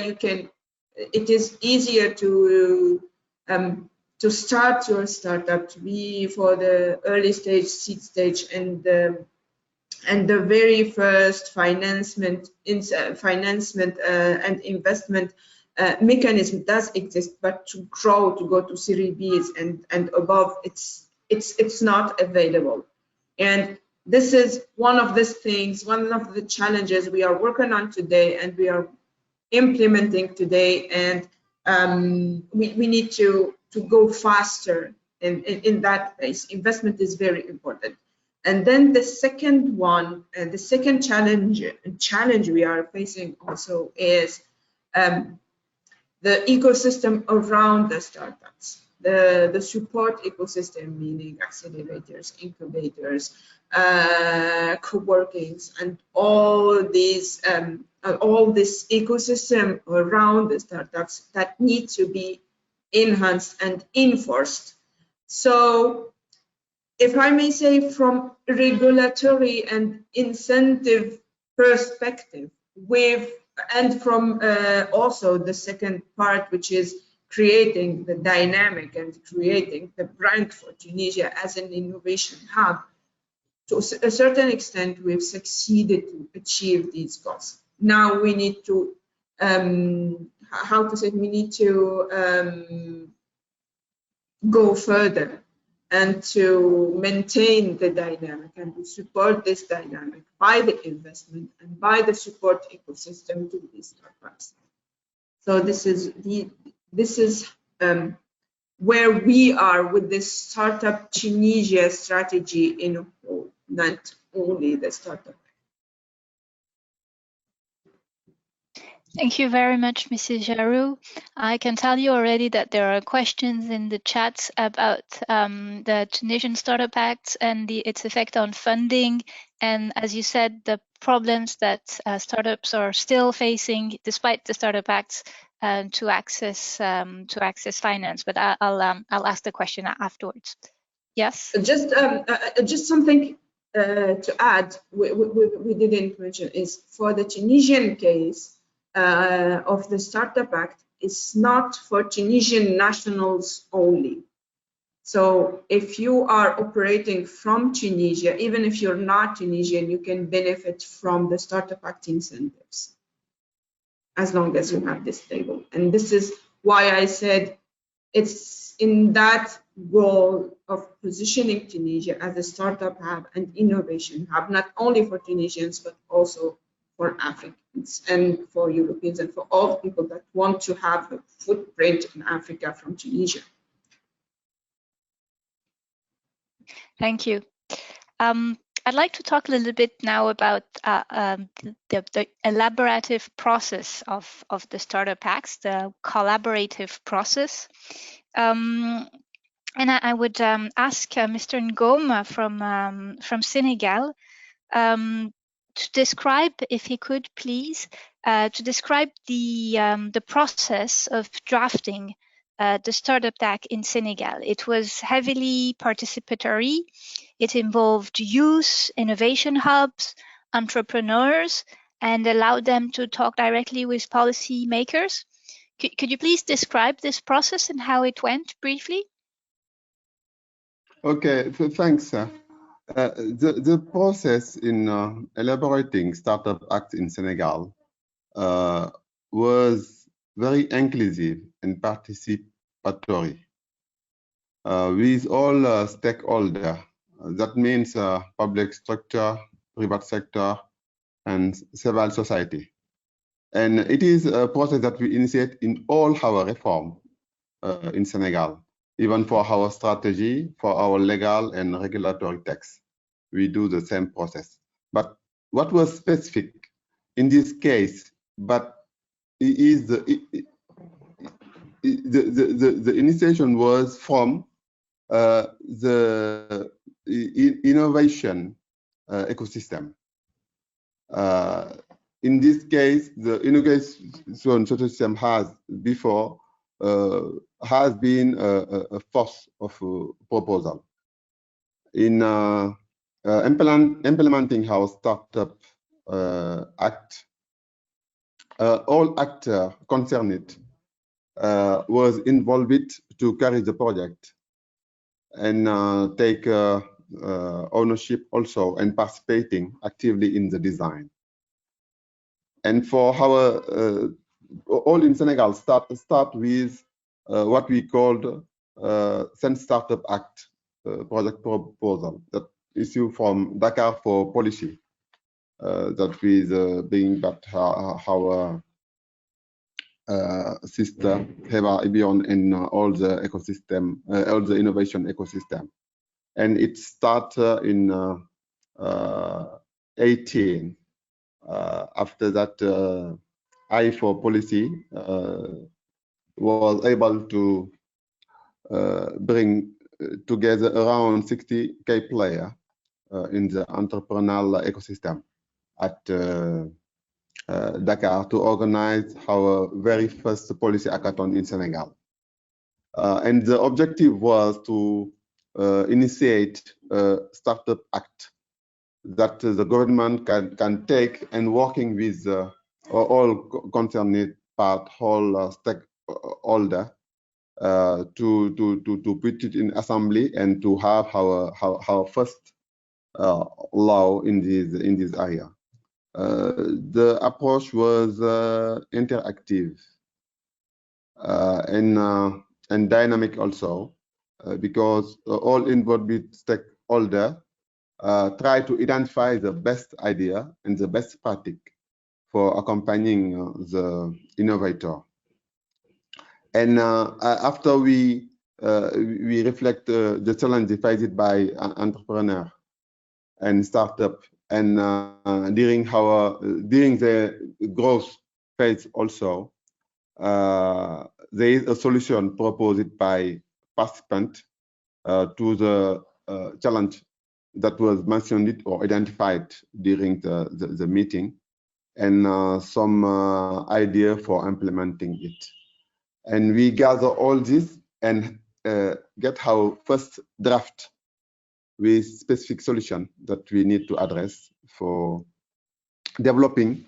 it is easier to start your startup, to be for the early stage, seed stage, and the very first financement and investment mechanism does exist, but to grow, to go to Series B's and above, it's not available. And this is one of these things, one of the challenges we are working on today, and we are implementing today, and we need to go faster in that place. Investment is very important. And then the second one, the second challenge we are facing also is the ecosystem around the startups, the support ecosystem, meaning accelerators, incubators, co-workings, and all this ecosystem around the startups that need to be enhanced and enforced. So, if I may say, from regulatory and incentive perspective, and from also the second part, which is creating the dynamic and creating the brand for Tunisia as an innovation hub, to a certain extent, we've succeeded to achieve these goals. Now we need to, we need to go further and to maintain the dynamic and to support this dynamic by the investment and by the support ecosystem to these startups. So this is where we are with this Startup Tunisia strategy in a whole, not only the startup. Thank you very much, Mrs. Jarou. I can tell you already that there are questions in the chat about the Tunisian Startup Act and its effect on funding, and as you said, the problems that startups are still facing despite the Startup Acts to access finance. But I'll ask the question afterwards. Yes. Just something to add, we didn't mention is for the Tunisian case of the Startup Act, it's not for Tunisian nationals only. So if you are operating from Tunisia, even if you're not Tunisian, you can benefit from the Startup Act incentives, as long as you have this label. And this is why I said it's in that goal of positioning Tunisia as a startup hub and innovation hub, not only for Tunisians, but also for Africans and for Europeans and for all people that want to have a footprint in Africa from Tunisia. Thank you. I'd like to talk a little bit now about the elaborative process of the Startup Acts, the collaborative process. And I would ask Mr. Ngom from Senegal to describe, if he could please, to describe the process of drafting the Startup Act in Senegal. It was heavily participatory. It involved youth, innovation hubs, entrepreneurs, and allowed them to talk directly with policy makers. Could you please describe this process and how it went briefly? Okay, so thanks. The process in elaborating Startup Act in Senegal was very inclusive and participatory with all stakeholders. That means public structure, private sector, and civil society. And it is a process that we initiate in all our reform in Senegal, even for our strategy, for our legal and regulatory texts. We do the same process. But what was specific in this case, but it is the initiation was from the innovation ecosystem. In this case, the innovation ecosystem has before has been a force of proposal in implementing our Startup Act. All actors concerned was involved to carry the project and take ownership also and participating actively in the design. And for our all in Senegal start with what we called Sense Startup Act project proposal that issue from Dakar for policy that is being that our sister Escipión in all the ecosystem, all the innovation ecosystem, and it started in 18. After that, I for policy was able to bring together around 60K players in the entrepreneurial ecosystem at Dakar to organize our very first policy hackathon in Senegal. And the objective was to initiate a Startup Act that the government can take and working with all concerned part, whole stakeholder to put it in assembly and to have our first law in this area. The approach was interactive and dynamic also because all involved stakeholders try to identify the best idea and the best practice for accompanying the innovator. And after we reflect the challenge faced by entrepreneur and startup, and during the growth phase also, there is a solution proposed by participant to the challenge that was mentioned or identified during the meeting, and some idea for implementing it. And we gather all this and get our first draft with specific solution that we need to address for developing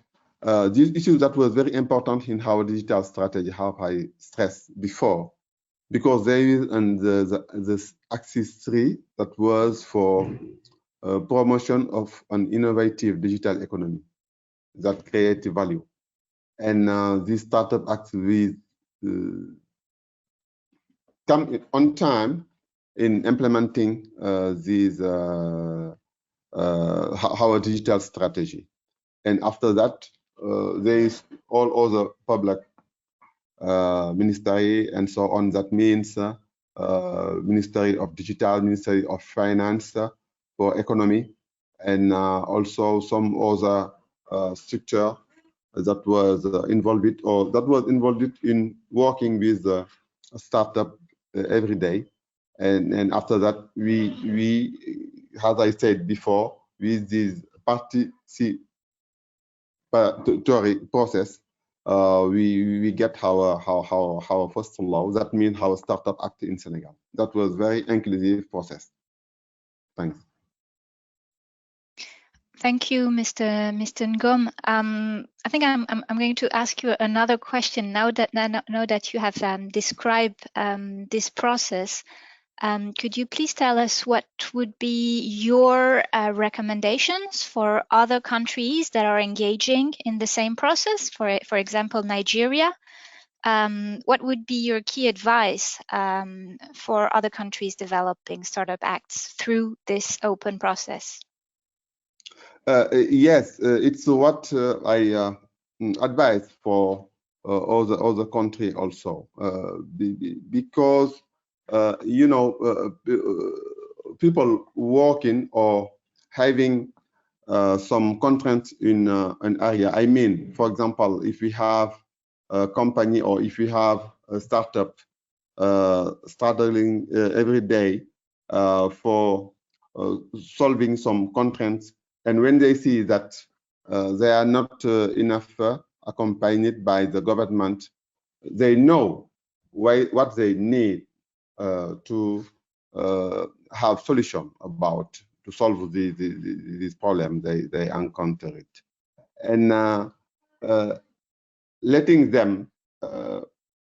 these issues that was very important in our digital strategy, how I stressed before, because there is this axis 3 that was for promotion of an innovative digital economy that creates value. And this startup act will come on time in implementing our digital strategy. And after that, there is all other public ministry and so on. That means Ministry of Digital, Ministry of Finance for economy, and also some other structure that was involved in working with a startup every day. And after that, we, as I said before, with this participatory process, we get our first law. That means our startup act in Senegal. That was very inclusive process. Thanks. Thank you, Mr. Ngom. I think I'm going to ask you another question now that you have described this process. Could you please tell us what would be your recommendations for other countries that are engaging in the same process? For example, Nigeria. What would be your key advice for other countries developing startup acts through this open process? Yes, it's what I advise for other country also, because you know, people working or having some content in an area. I mean, for example, if we have a company or if we have a startup struggling every day for solving some constraints, and when they see that they are not enough accompanied by the government, they know what they need to have solution about to solve this problem they encountered, and letting them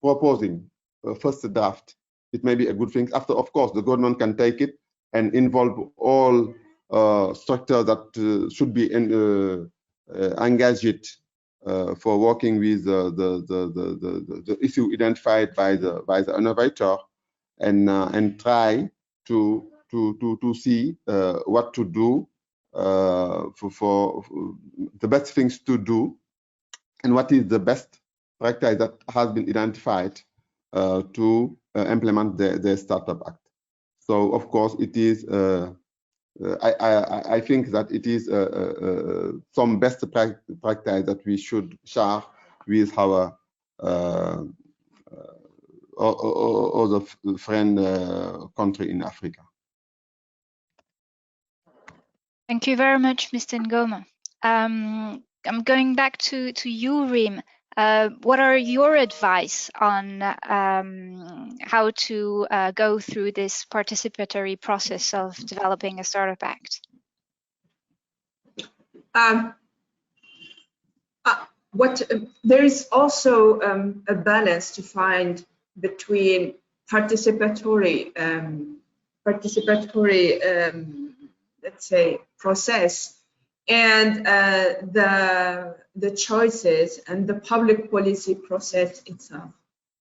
proposing first draft, it may be a good thing. After, of course, the government can take it and involve all structures that should be engaged for working with the issue identified by the innovator, and try to see what to do for the best things to do, and what is the best practice that has been identified to implement the Startup Act. So, of course, it is. I think that it is some best practice that we should share with our other friend country in Africa. Thank you very much, Mr. Ngoma. I'm going back to you, Rim. What are your advice on how to go through this participatory process of developing a Startup Act? There is also a balance to find between participatory, let's say, process and the choices and the public policy process itself.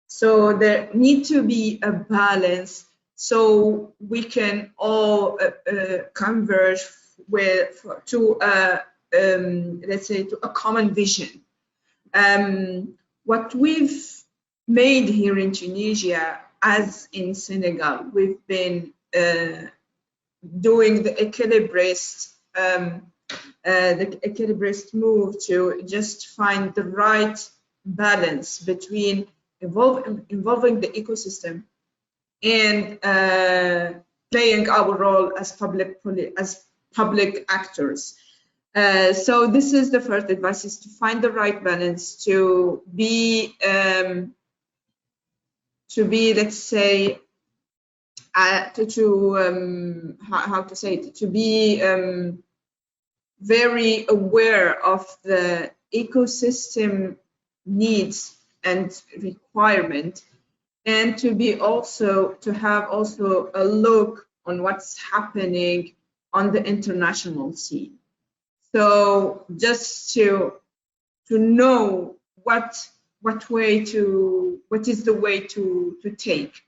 So there need to be a balance so we can all converge to let's say to a common vision. What we've made here in Tunisia, as in Senegal, we've been doing the equilibrist move to just find the right balance between involving the ecosystem and playing our role as public actors. So this is the first advice: is to find the right balance to be let's say how to say it, to be very aware of the ecosystem needs and requirement, and to have a look on what's happening on the international scene. So just to know what is the way to take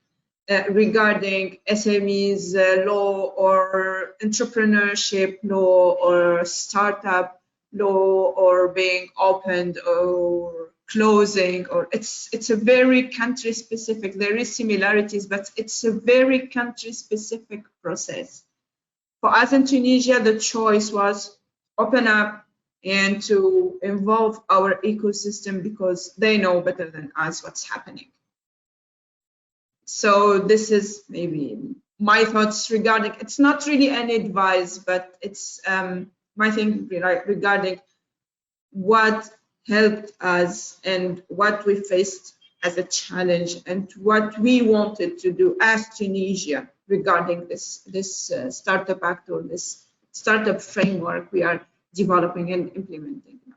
regarding SMEs law or entrepreneurship law or startup law or being opened or closing, or it's a very country specific. There is similarities, but it's a very country specific process. For us in Tunisia, the choice was open up and to involve our ecosystem because they know better than us what's happening. So this is maybe my thoughts regarding, it's not really any advice, but it's my thing regarding what helped us and what we faced as a challenge and what we wanted to do as Tunisia regarding this Startup Act or this startup framework we are developing and implementing now.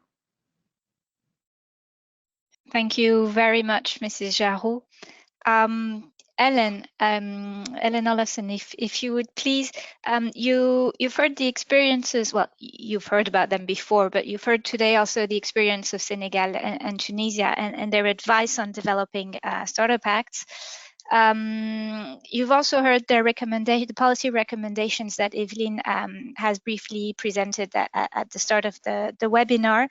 Thank you very much, Mrs. Jarou. Ellen Olafsen, if you would please, you've heard the experiences, well, you've heard about them before, but you've heard today also the experience of Senegal and Tunisia and their advice on developing startup acts. You've also heard their the policy recommendations that Eveline has briefly presented at the start of the webinar.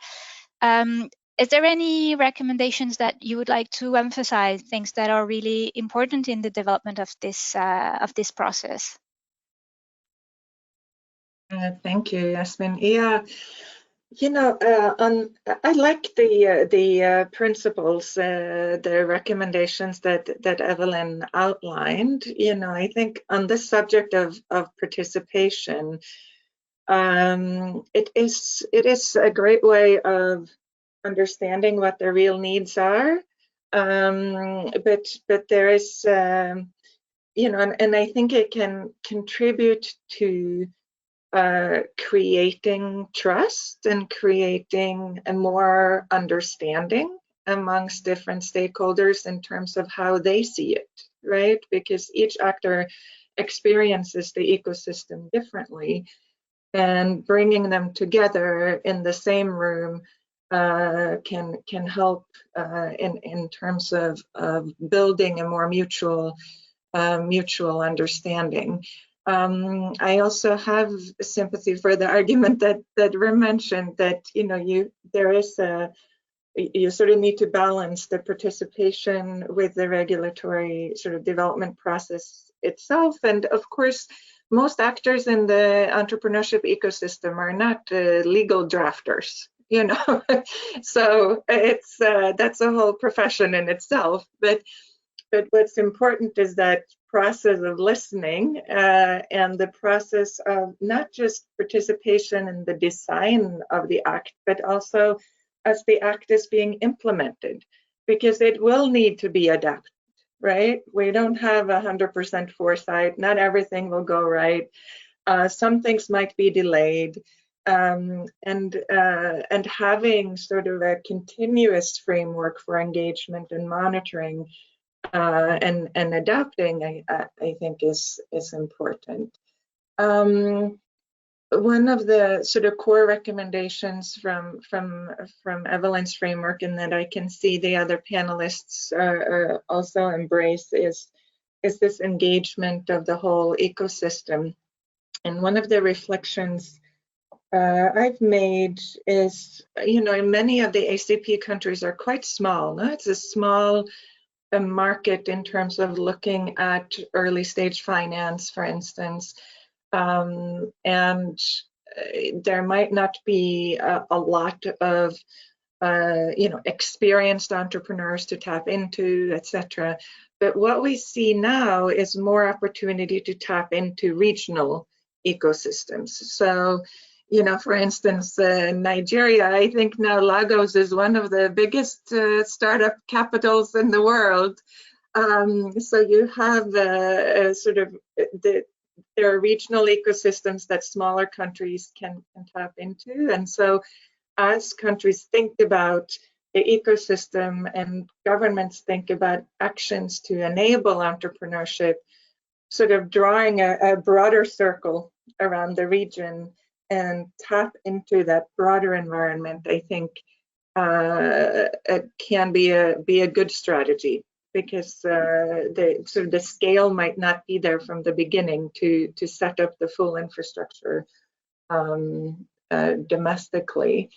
Is there any recommendations that you would like to emphasize, things that are really important in the development of this process? Thank you, Yasmine. Yeah, you know, I like the principles, the recommendations that Eveline outlined. You know, I think on this subject of participation, it is a great way of understanding what the real needs are, but there is, you know, and I think it can contribute to creating trust and creating a more understanding amongst different stakeholders in terms of how they see it, right? Because each actor experiences the ecosystem differently, and bringing them together in the same room can help in terms of building a more mutual understanding. I also have sympathy for the argument that Rim mentioned, that you know you sort of need to balance the participation with the regulatory sort of development process itself. And of course, most actors in the entrepreneurship ecosystem are not legal drafters, you know. So it's that's a whole profession in itself. But what's important is that process of listening and the process of not just participation in the design of the act, but also as the act is being implemented, because it will need to be adapted, right? We don't have 100% foresight. Not everything will go right. Some things might be delayed. And having sort of a continuous framework for engagement and monitoring and adapting, I think is important. One of the sort of core recommendations from Eveline's framework, and that I can see the other panelists are also embrace, is this engagement of the whole ecosystem. And one of the reflections I've made is, you know, many of the ACP countries are quite small. No? It's a small market in terms of looking at early stage finance, for instance, and there might not be a lot of you know, experienced entrepreneurs to tap into, etc. But what we see now is more opportunity to tap into regional ecosystems. So, you know, for instance, Nigeria, I think now Lagos is one of the biggest startup capitals in the world. So you have there are regional ecosystems that smaller countries can tap into. And so as countries think about the ecosystem and governments think about actions to enable entrepreneurship, sort of drawing a broader circle around the region and tap into that broader environment, I think it can be a good strategy, because the scale might not be there from the beginning to set up the full infrastructure domestically.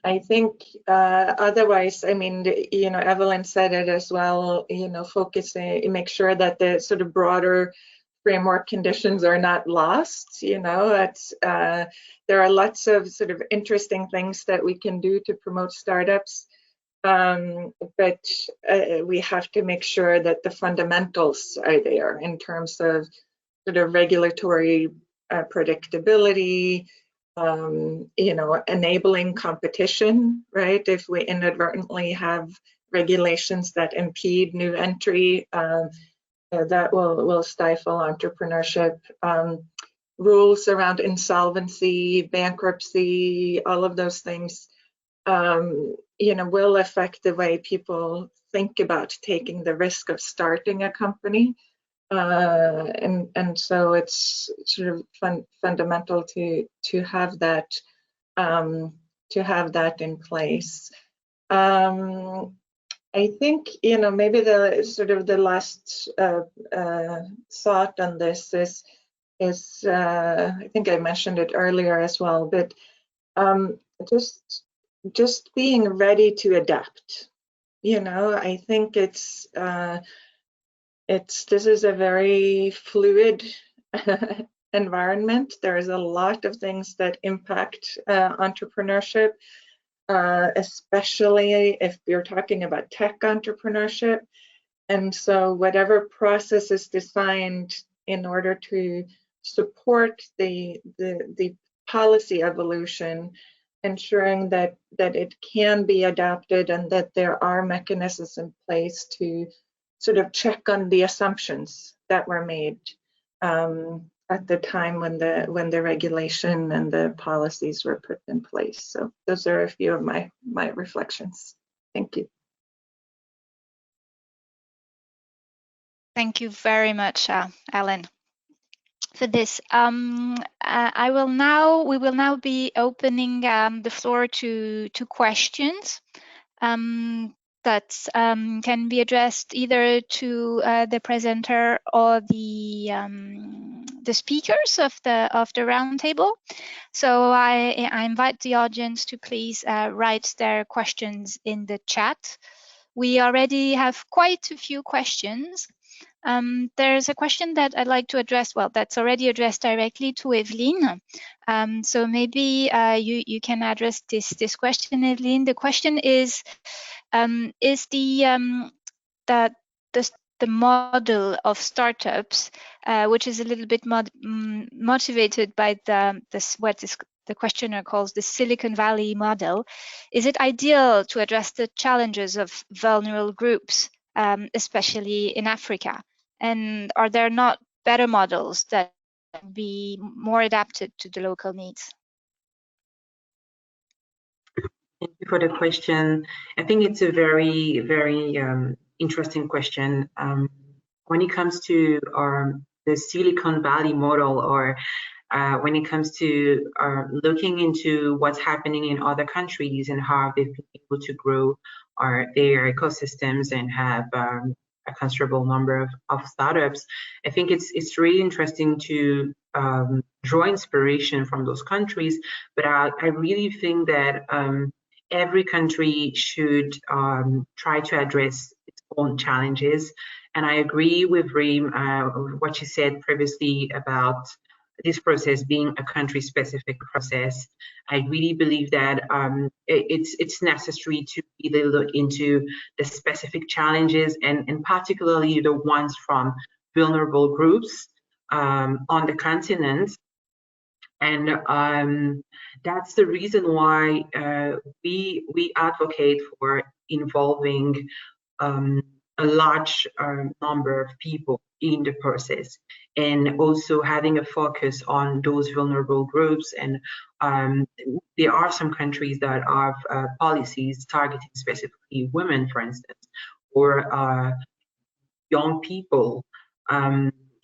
I think otherwise, I mean, you know, Eveline said it as well, you know, focusing, make sure that the sort of broader framework conditions are not lost. You know, that's, there are lots of sort of interesting things that we can do to promote startups, but we have to make sure that the fundamentals are there in terms of sort of regulatory predictability, you know, enabling competition, right? If we inadvertently have regulations that impede new entry, that will stifle entrepreneurship. Rules around insolvency, bankruptcy, all of those things, you know, will affect the way people think about taking the risk of starting a company. And so it's sort of fundamental to have that in place. I think, you know, maybe the sort of the last thought on this is I think I mentioned it earlier as well, but just being ready to adapt. You know, I think this is a very fluid environment. There's a lot of things that impact entrepreneurship, especially if you're talking about tech entrepreneurship. And so whatever process is designed in order to support the policy evolution, ensuring that it can be adapted and that there are mechanisms in place to sort of check on the assumptions that were made at the time when the regulation and the policies were put in place. So those are a few of my reflections. Thank you. Thank you very much, Ellen, for this. We will now be opening the floor to questions that can be addressed either to the presenter or the speakers of the roundtable. So I invite the audience to please write their questions in the chat. We already have quite a few questions. There's a question that I'd like to address, well, that's already addressed directly to Eveline. So maybe you can address this question, Eveline. The question is the model of startups, which is a little bit motivated by what the questioner calls the Silicon Valley model, is it ideal to address the challenges of vulnerable groups, especially in Africa? And are there not better models that can be more adapted to the local needs? Thank you for the question. I think it's a very, very interesting question. When it comes to the Silicon Valley model, or when it comes to looking into what's happening in other countries and how they've been able to grow their ecosystems and have a considerable number of startups, I think it's really interesting to draw inspiration from those countries. But I really think that every country should try to address its own challenges. And I agree with Reem, what she said previously about this process being a country-specific process. I really believe that it's necessary to really look into the specific challenges and particularly the ones from vulnerable groups on the continent. And that's the reason why we advocate for involving a large number of people in the process, and also having a focus on those vulnerable groups. And there are some countries that have policies targeting specifically women, for instance, or young people.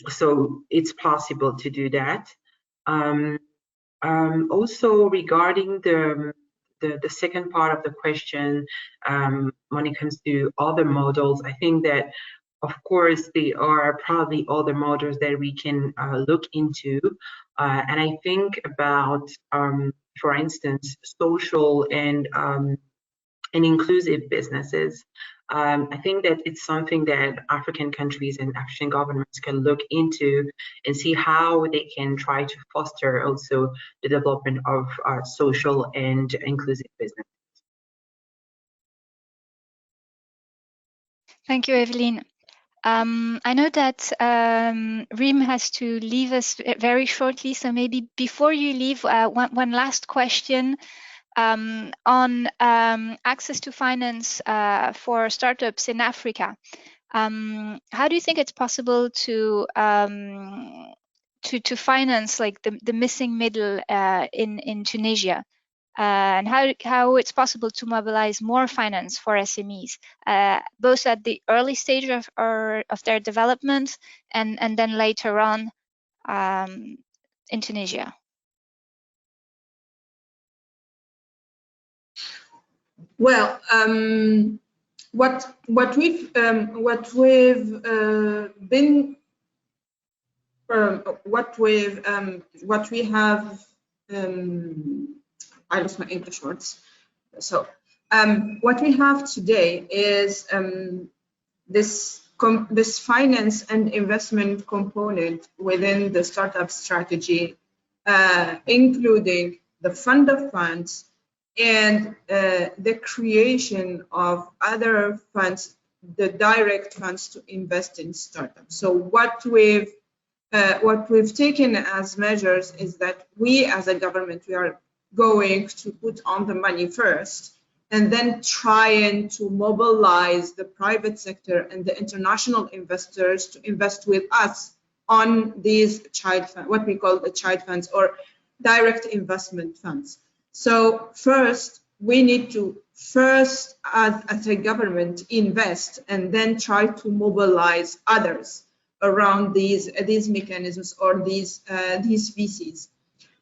So it's possible to do that. Also, regarding the second part of the question, when it comes to other models, I think that, of course, there are probably other models that we can look into. And I think about, for instance, social and inclusive businesses. I think that it's something that African countries and African governments can look into and see how they can try to foster also the development of social and inclusive business. Thank you, Eveline. I know that Rim has to leave us very shortly, so maybe before you leave, one last question. On access to finance for startups in Africa. How do you think it's possible to finance like the missing middle in Tunisia, and how it's possible to mobilize more finance for SMEs, both at the early stage of their development and then later on in Tunisia? Well, what we have, I lost my English words. So what we have today is this finance and investment component within the startup strategy, including the fund of funds and the creation of other funds, the direct funds to invest in startups. So what we've taken as measures is that we as a government, we are going to put on the money first and then trying to mobilize the private sector and the international investors to invest with us on these child funds, what we call the child funds or direct investment funds. So first, we need to as a government invest and then try to mobilize others around these mechanisms or these VCs.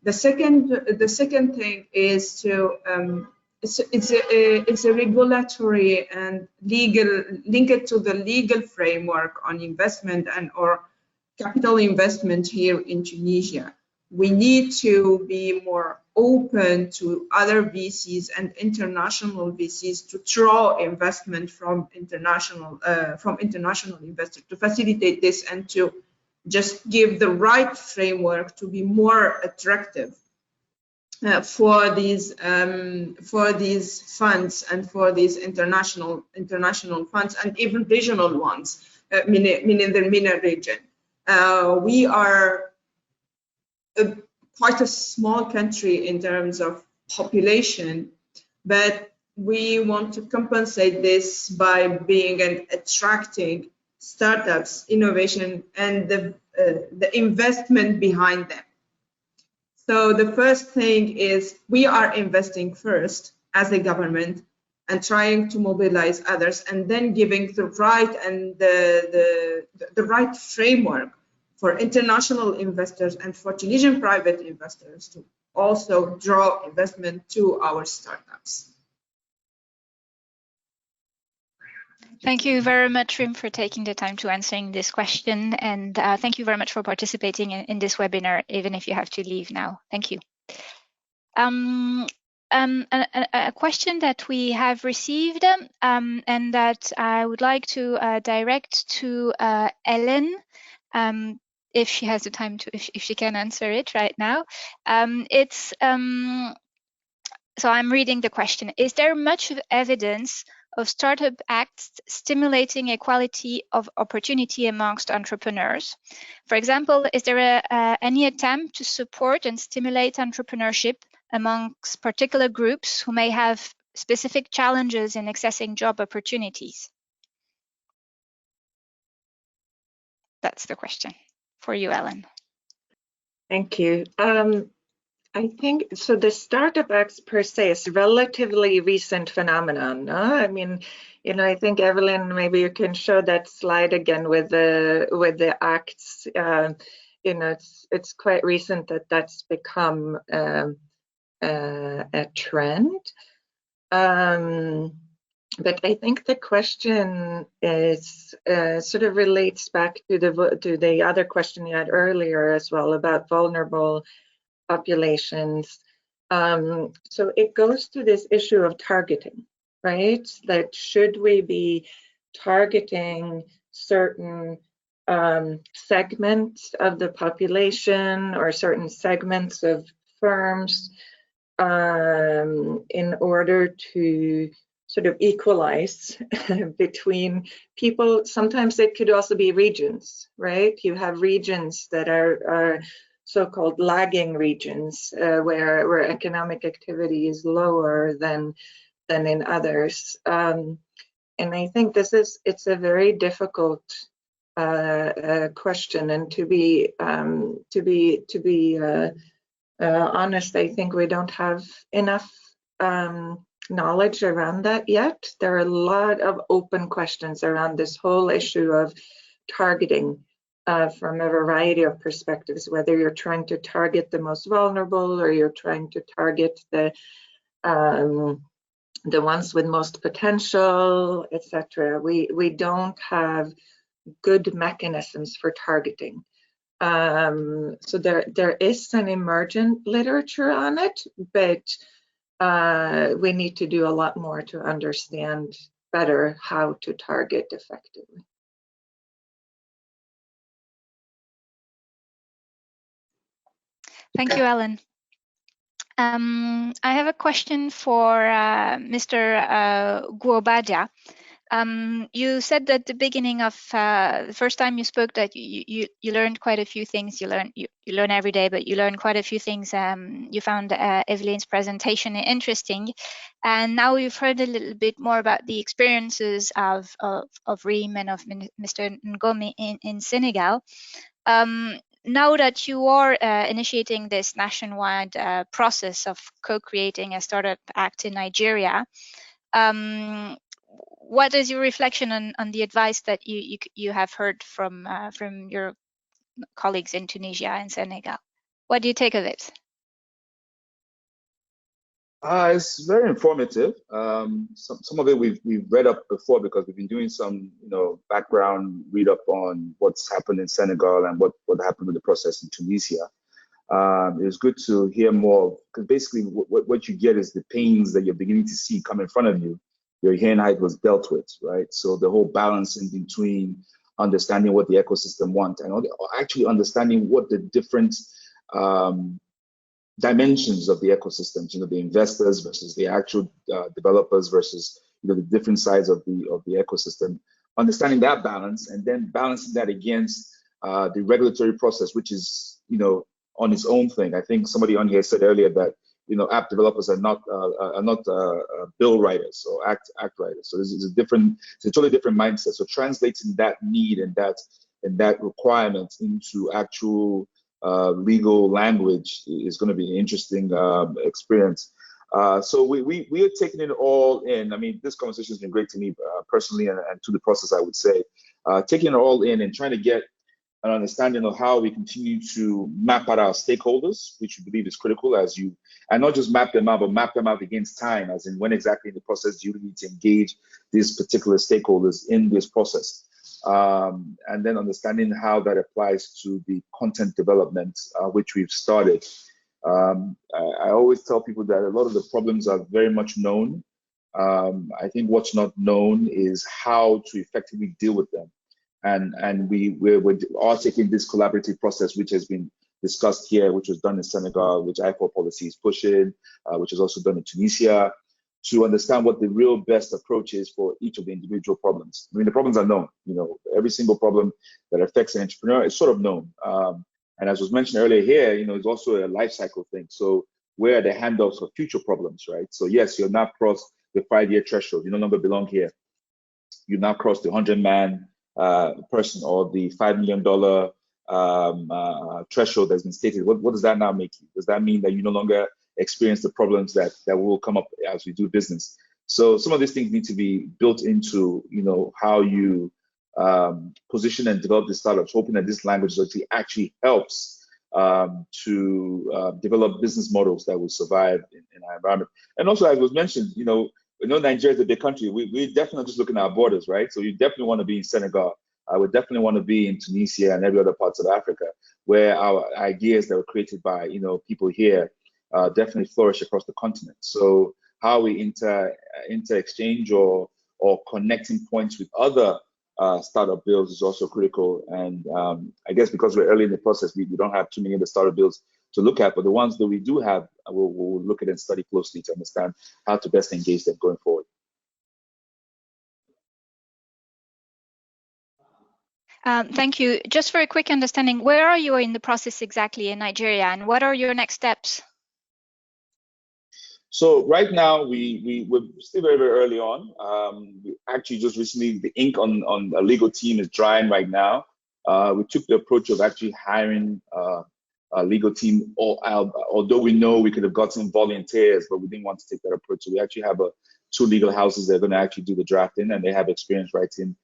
The second thing is to it's a regulatory and legal, link it to the legal framework on investment and or capital investment here in Tunisia. We need to be more open to other VCs and international VCs to draw investment from international investors to facilitate this and to just give the right framework to be more attractive for these funds and for these international funds and even regional ones, meaning the MENA region. We are quite a small country in terms of population, but we want to compensate this by being and attracting startups, innovation, and the investment behind them. So the first thing is we are investing first as a government and trying to mobilize others, and then giving the right and the right framework for international investors and for Tunisian private investors to also draw investment to our startups. Thank you very much, Rim, for taking the time to answering this question. And thank you very much for participating in this webinar, even if you have to leave now. Thank you. A question that we have received and that I would like to direct to Ellen, if she has the time to, if she can answer it right now. So I'm reading the question. Is there much evidence of startup acts stimulating equality of opportunity amongst entrepreneurs? For example, is there any attempt to support and stimulate entrepreneurship amongst particular groups who may have specific challenges in accessing job opportunities? That's the question for you, Ellen. Thank you. I think so. The Startup Acts per se is relatively recent phenomenon. No? I mean, you know, I think Eveline, maybe you can show that slide again with the acts. You know, it's quite recent that that's become a trend. But I think the question is sort of relates back to the other question you had earlier as well about vulnerable populations. So it goes to this issue of targeting, right? That should we be targeting certain segments of the population or certain segments of firms in order to sort of equalize between people. Sometimes it could also be regions, right? You have regions that are so-called lagging regions where economic activity is lower than in others. And I think it's a very difficult question. And to be honest, I think we don't have enough knowledge around that yet. There are a lot of open questions around this whole issue of targeting from a variety of perspectives, whether you're trying to target the most vulnerable or you're trying to target the ones with most potential, etc. We don't have good mechanisms for targeting. So there is an emergent literature on it, but we need to do a lot more to understand better how to target effectively. Thank you, Ellen. I have a question for Mr. Guobadia. You said at the beginning of the first time you spoke that you learned quite a few things. You learn every day, but you learned quite a few things. You found Eveline's presentation interesting, and now you've heard a little bit more about the experiences of Reem and of Mr. Ngomi in Senegal. Now that you are initiating this nationwide process of co-creating a startup act in Nigeria, what is your reflection on the advice that you have heard from your colleagues in Tunisia and Senegal? What do you take of it? It's very informative. Some of it we've read up before because we've been doing some background read up on what's happened in Senegal and what happened with the process in Tunisia. It was good to hear more because basically what you get is the pains that you're beginning to see come in front of you. You're hearing how it was dealt with, right? So the whole balance in between understanding what the ecosystem wants and actually understanding what the different dimensions of the ecosystems, the investors versus the actual developers versus the different sides of the ecosystem, understanding that balance and then balancing that against the regulatory process, which is on its own thing. I think somebody on here said earlier that app developers are not bill writers or act writers. So this is it's a totally different mindset. So translating that need and that requirement into actual legal language is going to be an interesting experience. So we are taking it all in. I mean, this conversation has been great to me personally and to the process, I would say. Taking it all in and trying to get an understanding of how we continue to map out our stakeholders, which we believe is critical and not just map them out, but map them out against time, as in when exactly in the process do you need to engage these particular stakeholders in this process. And then understanding how that applies to the content development, which we've started. I always tell people that a lot of the problems are very much known. I think what's not known is how to effectively deal with them. And we're all taking this collaborative process, which has been discussed here, which was done in Senegal, which ICR Policy is pushing, which is also done in Tunisia, to understand what the real best approach is for each of the individual problems. I mean, the problems are known. Every single problem that affects an entrepreneur is sort of known. And as was mentioned earlier here, it's also a life cycle thing. So where are the handoffs for future problems, right? So yes, you've now crossed the 5-year threshold. You no longer belong here. You now crossed the 100-man person, or the $5 million threshold that's been stated, what does that now make you? Does that mean that you no longer experience the problems that will come up as we do business? So some of these things need to be built into, how you position and develop the startups, hoping that this language actually helps to develop business models that will survive in our environment. And also, as was mentioned, Nigeria is a big country. We're definitely just looking at our borders, right? So you definitely want to be in Senegal. I would definitely want to be in Tunisia and every other parts of Africa, where our ideas that were created by people here definitely flourish across the continent. So how we inter-exchange or connecting points with other startup builds is also critical. And I guess because we're early in the process, we don't have too many of the startup builds to look at, but the ones that we do have, we'll look at and study closely to understand how to best engage them going forward. Thank you. Just for a quick understanding, where are you in the process exactly in Nigeria, and what are your next steps? So right now, we're still very, very early on. We actually just recently, the ink on a legal team is drying right now. We took the approach of actually hiring a legal team, although we know we could have got some volunteers, but we didn't want to take that approach. So we actually have two legal houses that are going to actually do the drafting, and they have experience writing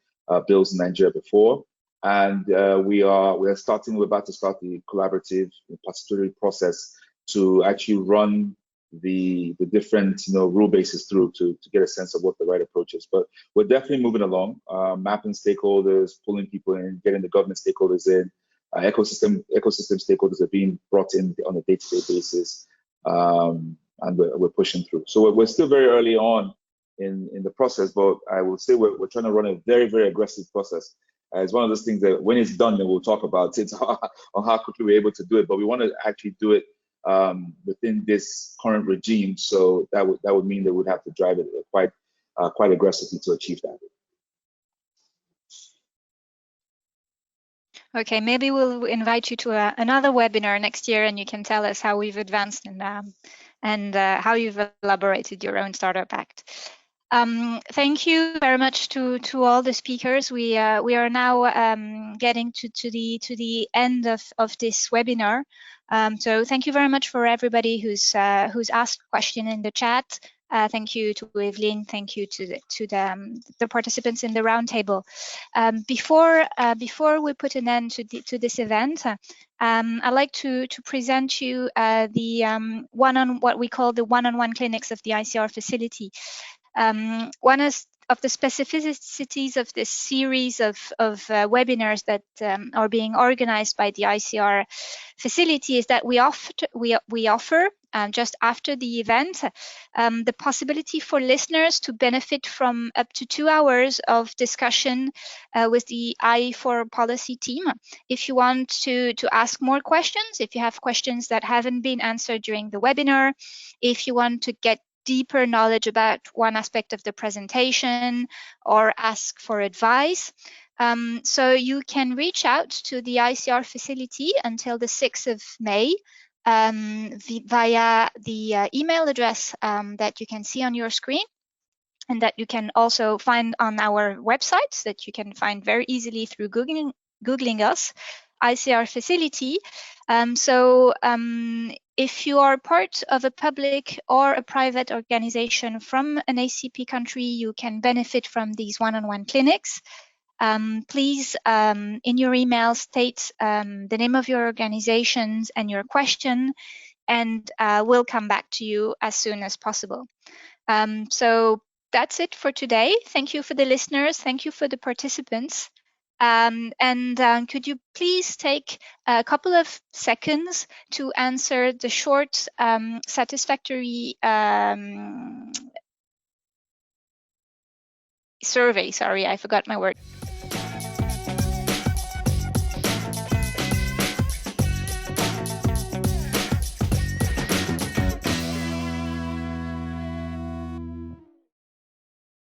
bills in Nigeria before. And we're about to start the collaborative participatory process to actually run the different rule bases through to get a sense of what the right approach is. But we're definitely moving along, mapping stakeholders, pulling people in, getting the government stakeholders in, ecosystem stakeholders are being brought in on a day-to-day basis, and we're pushing through. So we're still very early on in the process, but I will say we're trying to run a very, very aggressive process. It's one of those things that when it's done, then we'll talk about it on how quickly we're able to do it. But we want to actually do it within this current regime, so that would mean that we'd have to drive it quite aggressively to achieve that. Okay, maybe we'll invite you to another webinar next year, and you can tell us how we've advanced and how you've elaborated your own Startup Act. Thank you very much to all the speakers. We are now getting to the end of this webinar. So thank you very much for everybody who's asked a question in the chat. Thank you to Eveline. Thank you to the participants in the roundtable. Before we put an end to this event, I'd like to present you what we call the one-on-one clinics of the ICR facility. One of the specificities of this series of webinars that are being organized by the ICR facility is that we offer just after the event the possibility for listeners to benefit from up to 2 hours of discussion with the I4 policy team. If you want to ask more questions, if you have questions that haven't been answered during the webinar, if you want to get deeper knowledge about one aspect of the presentation or ask for advice. So you can reach out to the ICR facility until the 6th of May via the email address that you can see on your screen, and that you can also find on our website, that you can find very easily through Googling us, ICR Facility. If you are part of a public or a private organization from an ACP country, you can benefit from these one-on-one clinics. Please, in your email, state the name of your organizations and your question, and we'll come back to you as soon as possible. So that's it for today. Thank you for the listeners. Thank you for the participants. Could you please take a couple of seconds to answer the short satisfactory survey. Sorry, I forgot my word.